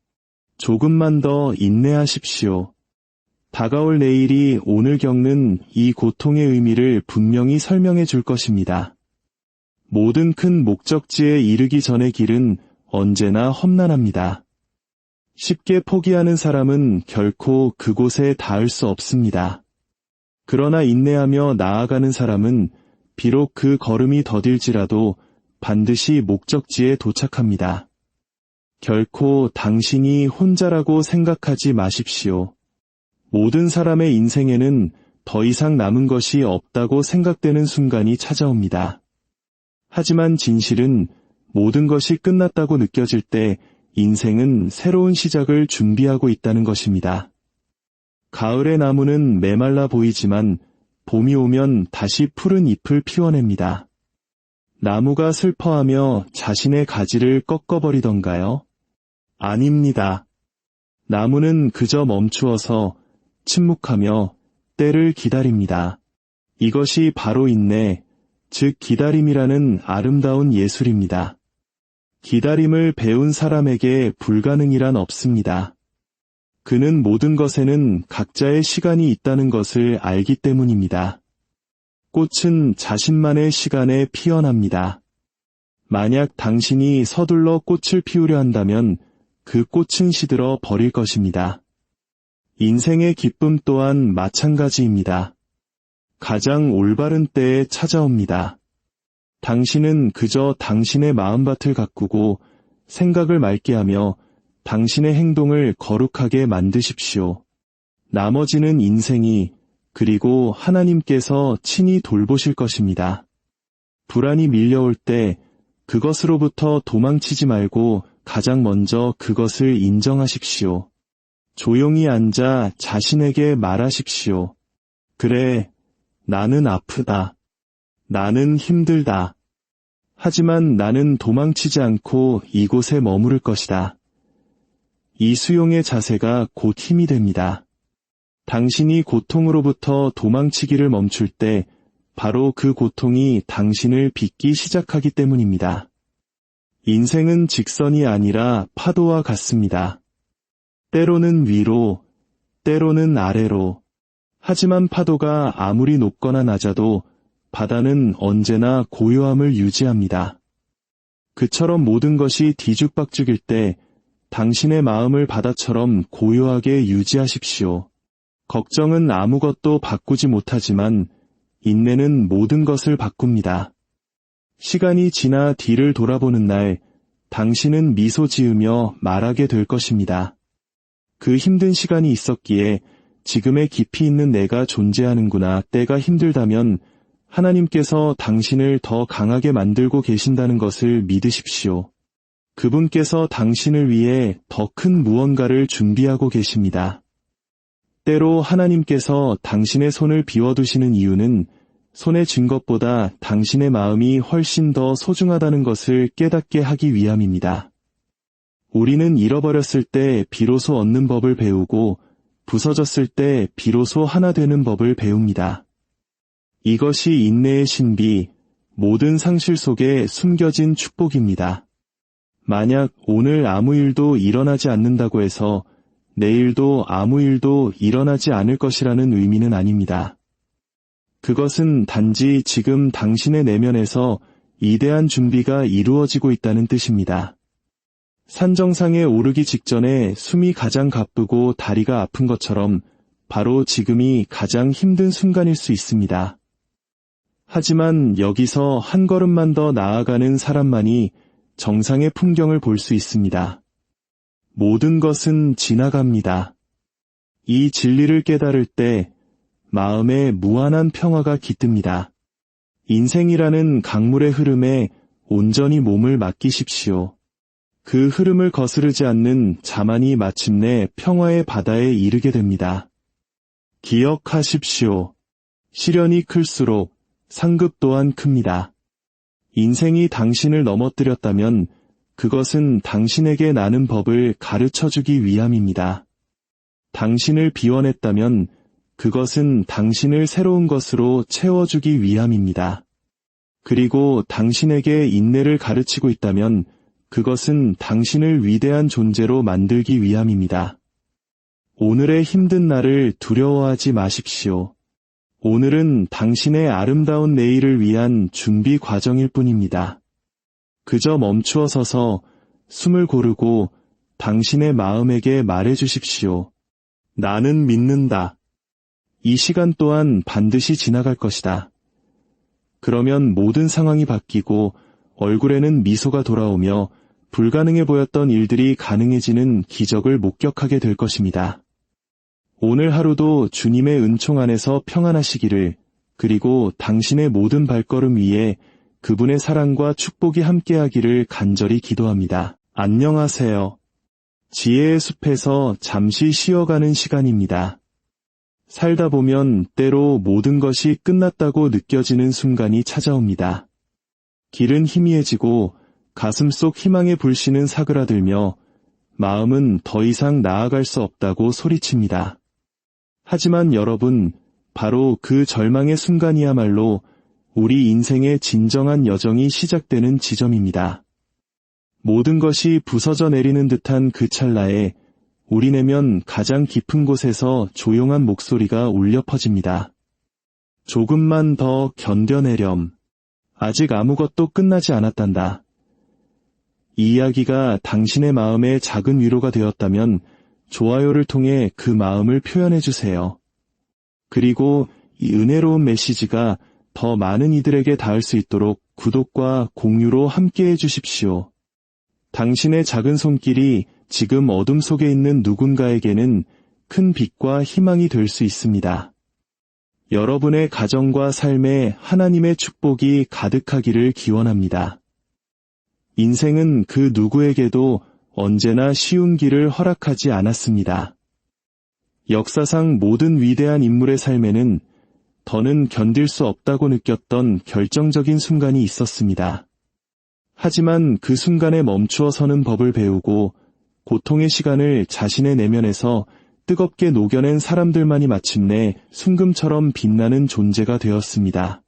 조금만 더 인내하십시오. 다가올 내일이 오늘 겪는 이 고통의 의미를 분명히 설명해 줄 것입니다. 모든 큰 목적지에 이르기 전의 길은 언제나 험난합니다. 쉽게 포기하는 사람은 결코 그곳에 닿을 수 없습니다. 그러나 인내하며 나아가는 사람은 비록 그 걸음이 더딜지라도 반드시 목적지에 도착합니다. 결코 당신이 혼자라고 생각하지 마십시오. 모든 사람의 인생에는 더 이상 남은 것이 없다고 생각되는 순간이 찾아옵니다. 하지만 진실은 모든 것이 끝났다고 느껴질 때 인생은 새로운 시작을 준비하고 있다는 것입니다. 가을의 나무는 메말라 보이지만 봄이 오면 다시 푸른 잎을 피워냅니다. 나무가 슬퍼하며 자신의 가지를 꺾어버리던가요? 아닙니다. 나무는 그저 멈추어서 침묵하며 때를 기다립니다. 이것이 바로 인내, 즉 기다림이라는 아름다운 예술입니다. 기다림을 배운 사람에게 불가능이란 없습니다. 그는 모든 것에는 각자의 시간이 있다는 것을 알기 때문입니다. 꽃은 자신만의 시간에 피어납니다. 만약 당신이 서둘러 꽃을 피우려 한다면 그 꽃은 시들어 버릴 것입니다. 인생의 기쁨 또한 마찬가지입니다. 가장 올바른 때에 찾아옵니다. 당신은 그저 당신의 마음밭을 가꾸고 생각을 맑게 하며 당신의 행동을 거룩하게 만드십시오. 나머지는 인생이 그리고 하나님께서 친히 돌보실 것입니다. 불안이 밀려올 때 그것으로부터 도망치지 말고 가장 먼저 그것을 인정하십시오. 조용히 앉아 자신에게 말하십시오. 그래, 나는 아프다. 나는 힘들다. 하지만 나는 도망치지 않고 이곳에 머무를 것이다. 이 수용의 자세가 곧 힘이 됩니다. 당신이 고통으로부터 도망치기를 멈출 때 바로 그 고통이 당신을 빚기 시작하기 때문입니다. 인생은 직선이 아니라 파도와 같습니다. 때로는 위로, 때로는 아래로. 하지만 파도가 아무리 높거나 낮아도 바다는 언제나 고요함을 유지합니다. 그처럼 모든 것이 뒤죽박죽일 때 당신의 마음을 바다처럼 고요하게 유지하십시오. 걱정은 아무것도 바꾸지 못하지만 인내는 모든 것을 바꿉니다. 시간이 지나 뒤를 돌아보는 날 당신은 미소 지으며 말하게 될 것입니다. 그 힘든 시간이 있었기에 지금의 깊이 있는 내가 존재하는구나. 때가 힘들다면 하나님께서 당신을 더 강하게 만들고 계신다는 것을 믿으십시오. 그분께서 당신을 위해 더 큰 무언가를 준비하고 계십니다. 때로 하나님께서 당신의 손을 비워두시는 이유는 손에 쥔 것보다 당신의 마음이 훨씬 더 소중하다는 것을 깨닫게 하기 위함입니다. 우리는 잃어버렸을 때 비로소 얻는 법을 배우고 부서졌을 때 비로소 하나 되는 법을 배웁니다. 이것이 인내의 신비, 모든 상실 속에 숨겨진 축복입니다. 만약 오늘 아무 일도 일어나지 않는다고 해서 내일도 아무 일도 일어나지 않을 것이라는 의미는 아닙니다. 그것은 단지 지금 당신의 내면에서 이대한 준비가 이루어지고 있다는 뜻입니다. 산정상에 오르기 직전에 숨이 가장 가쁘고 다리가 아픈 것처럼 바로 지금이 가장 힘든 순간일 수 있습니다. 하지만 여기서 한 걸음만 더 나아가는 사람만이 정상의 풍경을 볼 수 있습니다. 모든 것은 지나갑니다. 이 진리를 깨달을 때 마음에 무한한 평화가 깃듭니다. 인생이라는 강물의 흐름에 온전히 몸을 맡기십시오. 그 흐름을 거스르지 않는 자만이 마침내 평화의 바다에 이르게 됩니다. 기억하십시오. 시련이 클수록 상급 또한 큽니다. 인생이 당신을 넘어뜨렸다면 그것은 당신에게 나는 법을 가르쳐주기 위함입니다. 당신을 비워냈다면 그것은 당신을 새로운 것으로 채워주기 위함입니다. 그리고 당신에게 인내를 가르치고 있다면 그것은 당신을 위대한 존재로 만들기 위함입니다. 오늘의 힘든 날을 두려워하지 마십시오. 오늘은 당신의 아름다운 내일을 위한 준비 과정일 뿐입니다. 그저 멈추어 서서 숨을 고르고 당신의 마음에게 말해주십시오. 나는 믿는다. 이 시간 또한 반드시 지나갈 것이다. 그러면 모든 상황이 바뀌고 얼굴에는 미소가 돌아오며 불가능해 보였던 일들이 가능해지는 기적을 목격하게 될 것입니다. 오늘 하루도 주님의 은총 안에서 평안하시기를, 그리고 당신의 모든 발걸음 위에 그분의 사랑과 축복이 함께하기를 간절히 기도합니다. 안녕하세요. 지혜의 숲에서 잠시 쉬어가는 시간입니다. 살다 보면 때로 모든 것이 끝났다고 느껴지는 순간이 찾아옵니다. 길은 희미해지고 가슴속 희망의 불씨는 사그라들며 마음은 더 이상 나아갈 수 없다고 소리칩니다. 하지만 여러분, 바로 그 절망의 순간이야말로 우리 인생의 진정한 여정이 시작되는 지점입니다. 모든 것이 부서져 내리는 듯한 그 찰나에 우리 내면 가장 깊은 곳에서 조용한 목소리가 울려 퍼집니다. 조금만 더 견뎌내렴. 아직 아무것도 끝나지 않았단다. 이 이야기가 당신의 마음에 작은 위로가 되었다면 좋아요를 통해 그 마음을 표현해 주세요. 그리고 이 은혜로운 메시지가 더 많은 이들에게 닿을 수 있도록 구독과 공유로 함께해 주십시오. 당신의 작은 손길이 지금 어둠 속에 있는 누군가에게는 큰 빛과 희망이 될 수 있습니다. 여러분의 가정과 삶에 하나님의 축복이 가득하기를 기원합니다. 인생은 그 누구에게도 언제나 쉬운 길을 허락하지 않았습니다. 역사상 모든 위대한 인물의 삶에는 더는 견딜 수 없다고 느꼈던 결정적인 순간이 있었습니다. 하지만 그 순간에 멈추어 서는 법을 배우고 고통의 시간을 자신의 내면에서 뜨겁게 녹여낸 사람들만이 마침내 순금처럼 빛나는 존재가 되었습니다.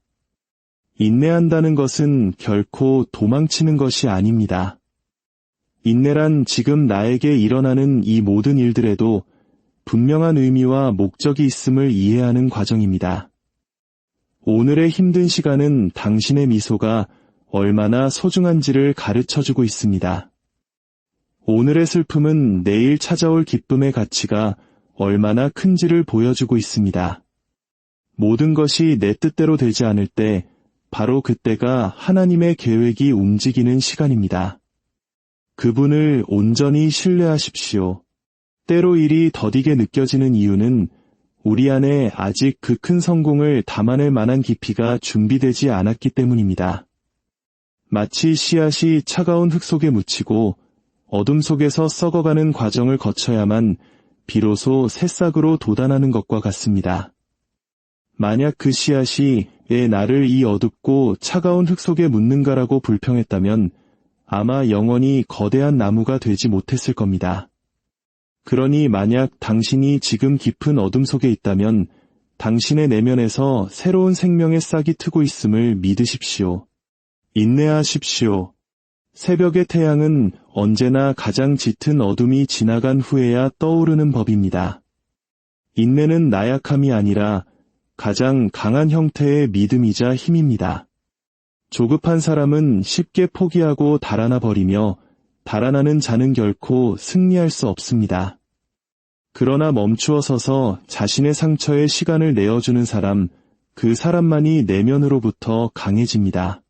인내한다는 것은 결코 도망치는 것이 아닙니다. 인내란 지금 나에게 일어나는 이 모든 일들에도 분명한 의미와 목적이 있음을 이해하는 과정입니다. 오늘의 힘든 시간은 당신의 미소가 얼마나 소중한지를 가르쳐주고 있습니다. 오늘의 슬픔은 내일 찾아올 기쁨의 가치가 얼마나 큰지를 보여주고 있습니다. 모든 것이 내 뜻대로 되지 않을 때 바로 그때가 하나님의 계획이 움직이는 시간입니다. 그분을 온전히 신뢰하십시오. 때로 일이 더디게 느껴지는 이유는 우리 안에 아직 그 큰 성공을 담아낼 만한 깊이가 준비되지 않았기 때문입니다. 마치 씨앗이 차가운 흙 속에 묻히고 어둠 속에서 썩어가는 과정을 거쳐야만 비로소 새싹으로 돋아나는 것과 같습니다. 만약 그 씨앗이 왜 나를 이 어둡고 차가운 흙 속에 묻는가라고 불평했다면 아마 영원히 거대한 나무가 되지 못했을 겁니다. 그러니 만약 당신이 지금 깊은 어둠 속에 있다면 당신의 내면에서 새로운 생명의 싹이 트고 있음을 믿으십시오. 인내하십시오. 새벽의 태양은 언제나 가장 짙은 어둠이 지나간 후에야 떠오르는 법입니다. 인내는 나약함이 아니라 가장 강한 형태의 믿음이자 힘입니다. 조급한 사람은 쉽게 포기하고 달아나 버리며 달아나는 자는 결코 승리할 수 없습니다. 그러나 멈추어 서서 자신의 상처에 시간을 내어주는 사람, 그 사람만이 내면으로부터 강해집니다.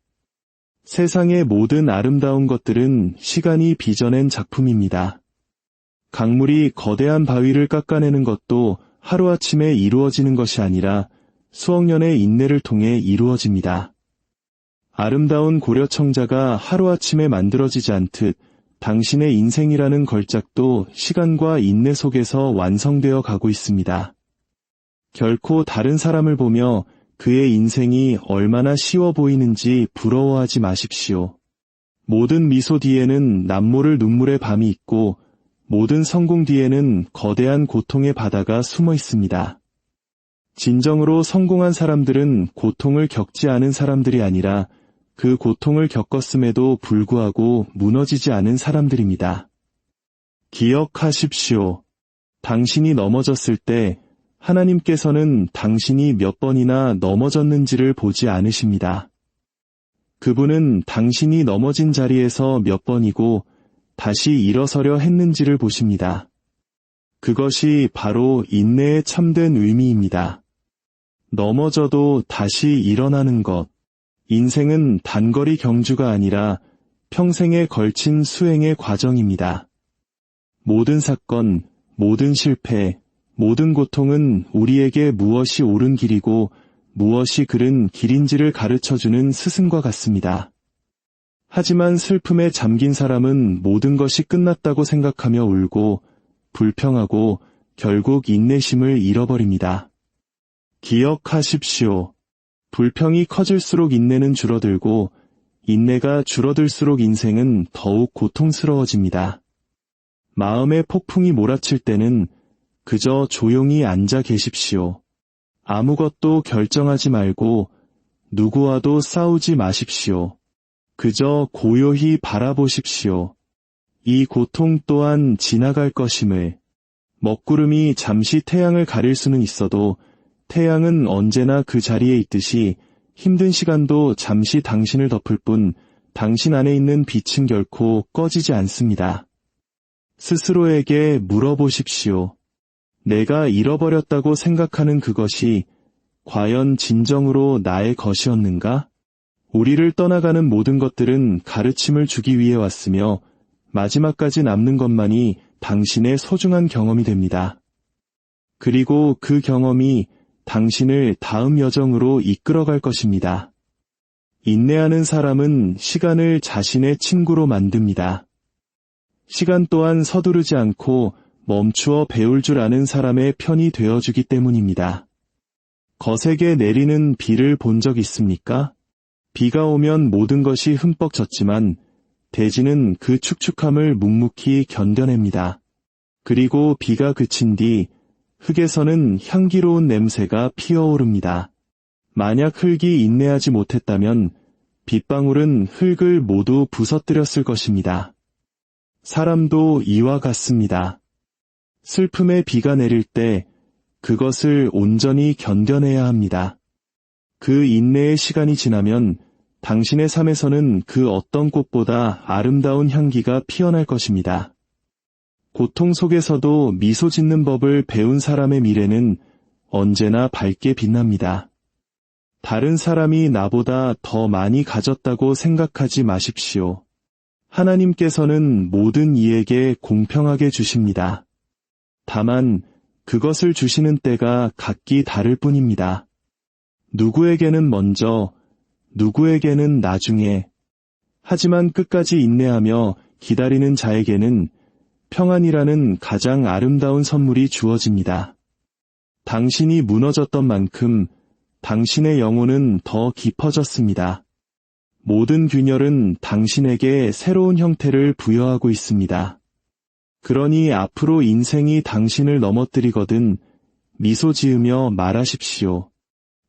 세상의 모든 아름다운 것들은 시간이 빚어낸 작품입니다. 강물이 거대한 바위를 깎아내는 것도 하루아침에 이루어지는 것이 아니라 수억 년의 인내를 통해 이루어집니다. 아름다운 고려청자가 하루아침에 만들어지지 않듯 당신의 인생이라는 걸작도 시간과 인내 속에서 완성되어 가고 있습니다. 결코 다른 사람을 보며 그의 인생이 얼마나 쉬워 보이는지 부러워하지 마십시오. 모든 미소 뒤에는 남모를 눈물의 밤이 있고 모든 성공 뒤에는 거대한 고통의 바다가 숨어 있습니다. 진정으로 성공한 사람들은 고통을 겪지 않은 사람들이 아니라 그 고통을 겪었음에도 불구하고 무너지지 않은 사람들입니다. 기억하십시오. 당신이 넘어졌을 때 하나님께서는 당신이 몇 번이나 넘어졌는지를 보지 않으십니다. 그분은 당신이 넘어진 자리에서 몇 번이고 다시 일어서려 했는지를 보십니다. 그것이 바로 인내의 참된 의미입니다. 넘어져도 다시 일어나는 것. 인생은 단거리 경주가 아니라 평생에 걸친 수행의 과정입니다. 모든 사건, 모든 실패, 모든 고통은 우리에게 무엇이 옳은 길이고 무엇이 그른 길인지를 가르쳐주는 스승과 같습니다. 하지만 슬픔에 잠긴 사람은 모든 것이 끝났다고 생각하며 울고 불평하고 결국 인내심을 잃어버립니다. 기억하십시오. 불평이 커질수록 인내는 줄어들고 인내가 줄어들수록 인생은 더욱 고통스러워집니다. 마음의 폭풍이 몰아칠 때는 그저 조용히 앉아 계십시오. 아무것도 결정하지 말고 누구와도 싸우지 마십시오. 그저 고요히 바라보십시오. 이 고통 또한 지나갈 것임을. 먹구름이 잠시 태양을 가릴 수는 있어도 태양은 언제나 그 자리에 있듯이 힘든 시간도 잠시 당신을 덮을 뿐 당신 안에 있는 빛은 결코 꺼지지 않습니다. 스스로에게 물어보십시오. 내가 잃어버렸다고 생각하는 그것이 과연 진정으로 나의 것이었는가? 우리를 떠나가는 모든 것들은 가르침을 주기 위해 왔으며 마지막까지 남는 것만이 당신의 소중한 경험이 됩니다. 그리고 그 경험이 당신을 다음 여정으로 이끌어갈 것입니다. 인내하는 사람은 시간을 자신의 친구로 만듭니다. 시간 또한 서두르지 않고 멈추어 배울 줄 아는 사람의 편이 되어주기 때문입니다. 거세게 내리는 비를 본 적 있습니까? 비가 오면 모든 것이 흠뻑 젖지만 대지는 그 축축함을 묵묵히 견뎌냅니다. 그리고 비가 그친 뒤 흙에서는 향기로운 냄새가 피어오릅니다. 만약 흙이 인내하지 못했다면 빗방울은 흙을 모두 부서뜨렸을 것입니다. 사람도 이와 같습니다. 슬픔의 비가 내릴 때 그것을 온전히 견뎌내야 합니다. 그 인내의 시간이 지나면 당신의 삶에서는 그 어떤 꽃보다 아름다운 향기가 피어날 것입니다. 고통 속에서도 미소 짓는 법을 배운 사람의 미래는 언제나 밝게 빛납니다. 다른 사람이 나보다 더 많이 가졌다고 생각하지 마십시오. 하나님께서는 모든 이에게 공평하게 주십니다. 다만 그것을 주시는 때가 각기 다를 뿐입니다. 누구에게는 먼저, 누구에게는 나중에, 하지만 끝까지 인내하며 기다리는 자에게는 평안이라는 가장 아름다운 선물이 주어집니다. 당신이 무너졌던 만큼 당신의 영혼은 더 깊어졌습니다. 모든 균열은 당신에게 새로운 형태를 부여하고 있습니다. 그러니 앞으로 인생이 당신을 넘어뜨리거든 미소 지으며 말하십시오.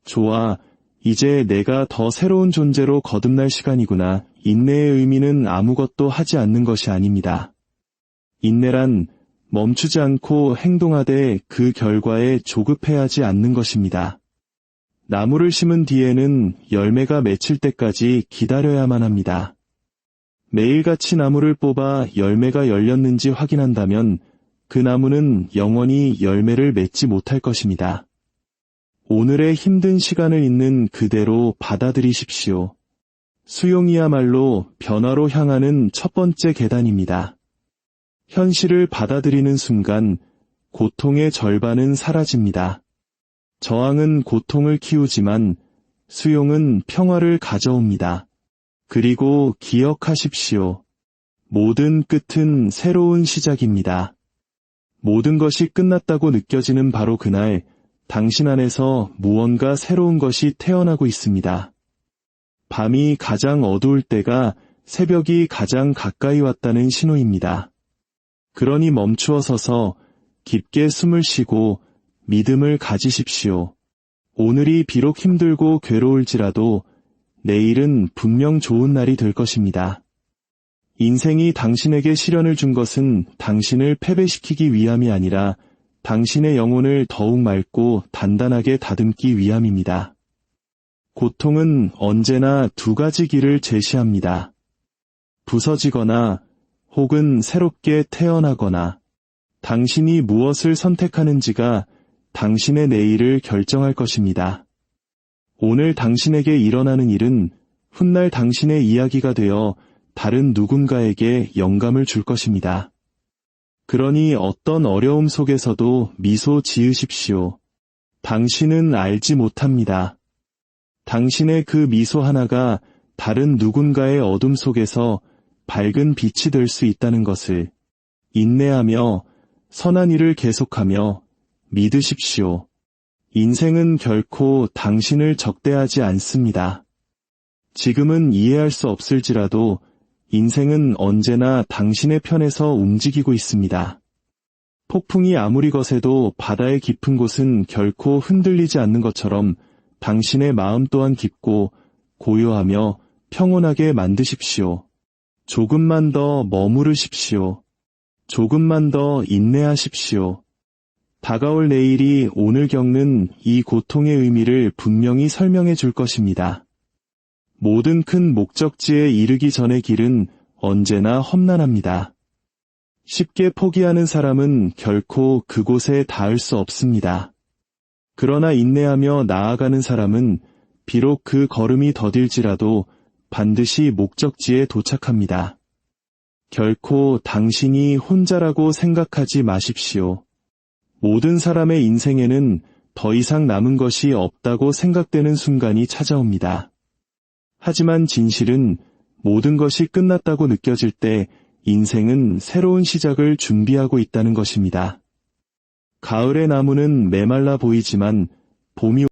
좋아, 이제 내가 더 새로운 존재로 거듭날 시간이구나. 인내의 의미는 아무것도 하지 않는 것이 아닙니다. 인내란 멈추지 않고 행동하되 그 결과에 조급해하지 않는 것입니다. 나무를 심은 뒤에는 열매가 맺힐 때까지 기다려야만 합니다. 매일같이 나무를 뽑아 열매가 열렸는지 확인한다면 그 나무는 영원히 열매를 맺지 못할 것입니다. 오늘의 힘든 시간을 있는 그대로 받아들이십시오. 수용이야말로 변화로 향하는 첫 번째 계단입니다. 현실을 받아들이는 순간 고통의 절반은 사라집니다. 저항은 고통을 키우지만 수용은 평화를 가져옵니다. 그리고 기억하십시오. 모든 끝은 새로운 시작입니다. 모든 것이 끝났다고 느껴지는 바로 그날 당신 안에서 무언가 새로운 것이 태어나고 있습니다. 밤이 가장 어두울 때가 새벽이 가장 가까이 왔다는 신호입니다. 그러니 멈추어 서서 깊게 숨을 쉬고 믿음을 가지십시오. 오늘이 비록 힘들고 괴로울지라도 내일은 분명 좋은 날이 될 것입니다. 인생이 당신에게 시련을 준 것은 당신을 패배시키기 위함이 아니라 당신의 영혼을 더욱 맑고 단단하게 다듬기 위함입니다. 고통은 언제나 두 가지 길을 제시합니다. 부서지거나 혹은 새롭게 태어나거나 당신이 무엇을 선택하는지가 당신의 내일을 결정할 것입니다. 오늘 당신에게 일어나는 일은 훗날 당신의 이야기가 되어 다른 누군가에게 영감을 줄 것입니다. 그러니 어떤 어려움 속에서도 미소 지으십시오. 당신은 알지 못합니다. 당신의 그 미소 하나가 다른 누군가의 어둠 속에서 밝은 빛이 될 수 있다는 것을 인내하며 선한 일을 계속하며 믿으십시오. 인생은 결코 당신을 적대하지 않습니다. 지금은 이해할 수 없을지라도 인생은 언제나 당신의 편에서 움직이고 있습니다. 폭풍이 아무리 거세도 바다의 깊은 곳은 결코 흔들리지 않는 것처럼 당신의 마음 또한 깊고 고요하며 평온하게 만드십시오. 조금만 더 머무르십시오. 조금만 더 인내하십시오. 다가올 내일이 오늘 겪는 이 고통의 의미를 분명히 설명해 줄 것입니다. 모든 큰 목적지에 이르기 전의 길은 언제나 험난합니다. 쉽게 포기하는 사람은 결코 그곳에 닿을 수 없습니다. 그러나 인내하며 나아가는 사람은 비록 그 걸음이 더딜지라도 반드시 목적지에 도착합니다. 결코 당신이 혼자라고 생각하지 마십시오. 모든 사람의 인생에는 더 이상 남은 것이 없다고 생각되는 순간이 찾아옵니다. 하지만 진실은 모든 것이 끝났다고 느껴질 때 인생은 새로운 시작을 준비하고 있다는 것입니다. 가을의 나무는 메말라 보이지만 봄이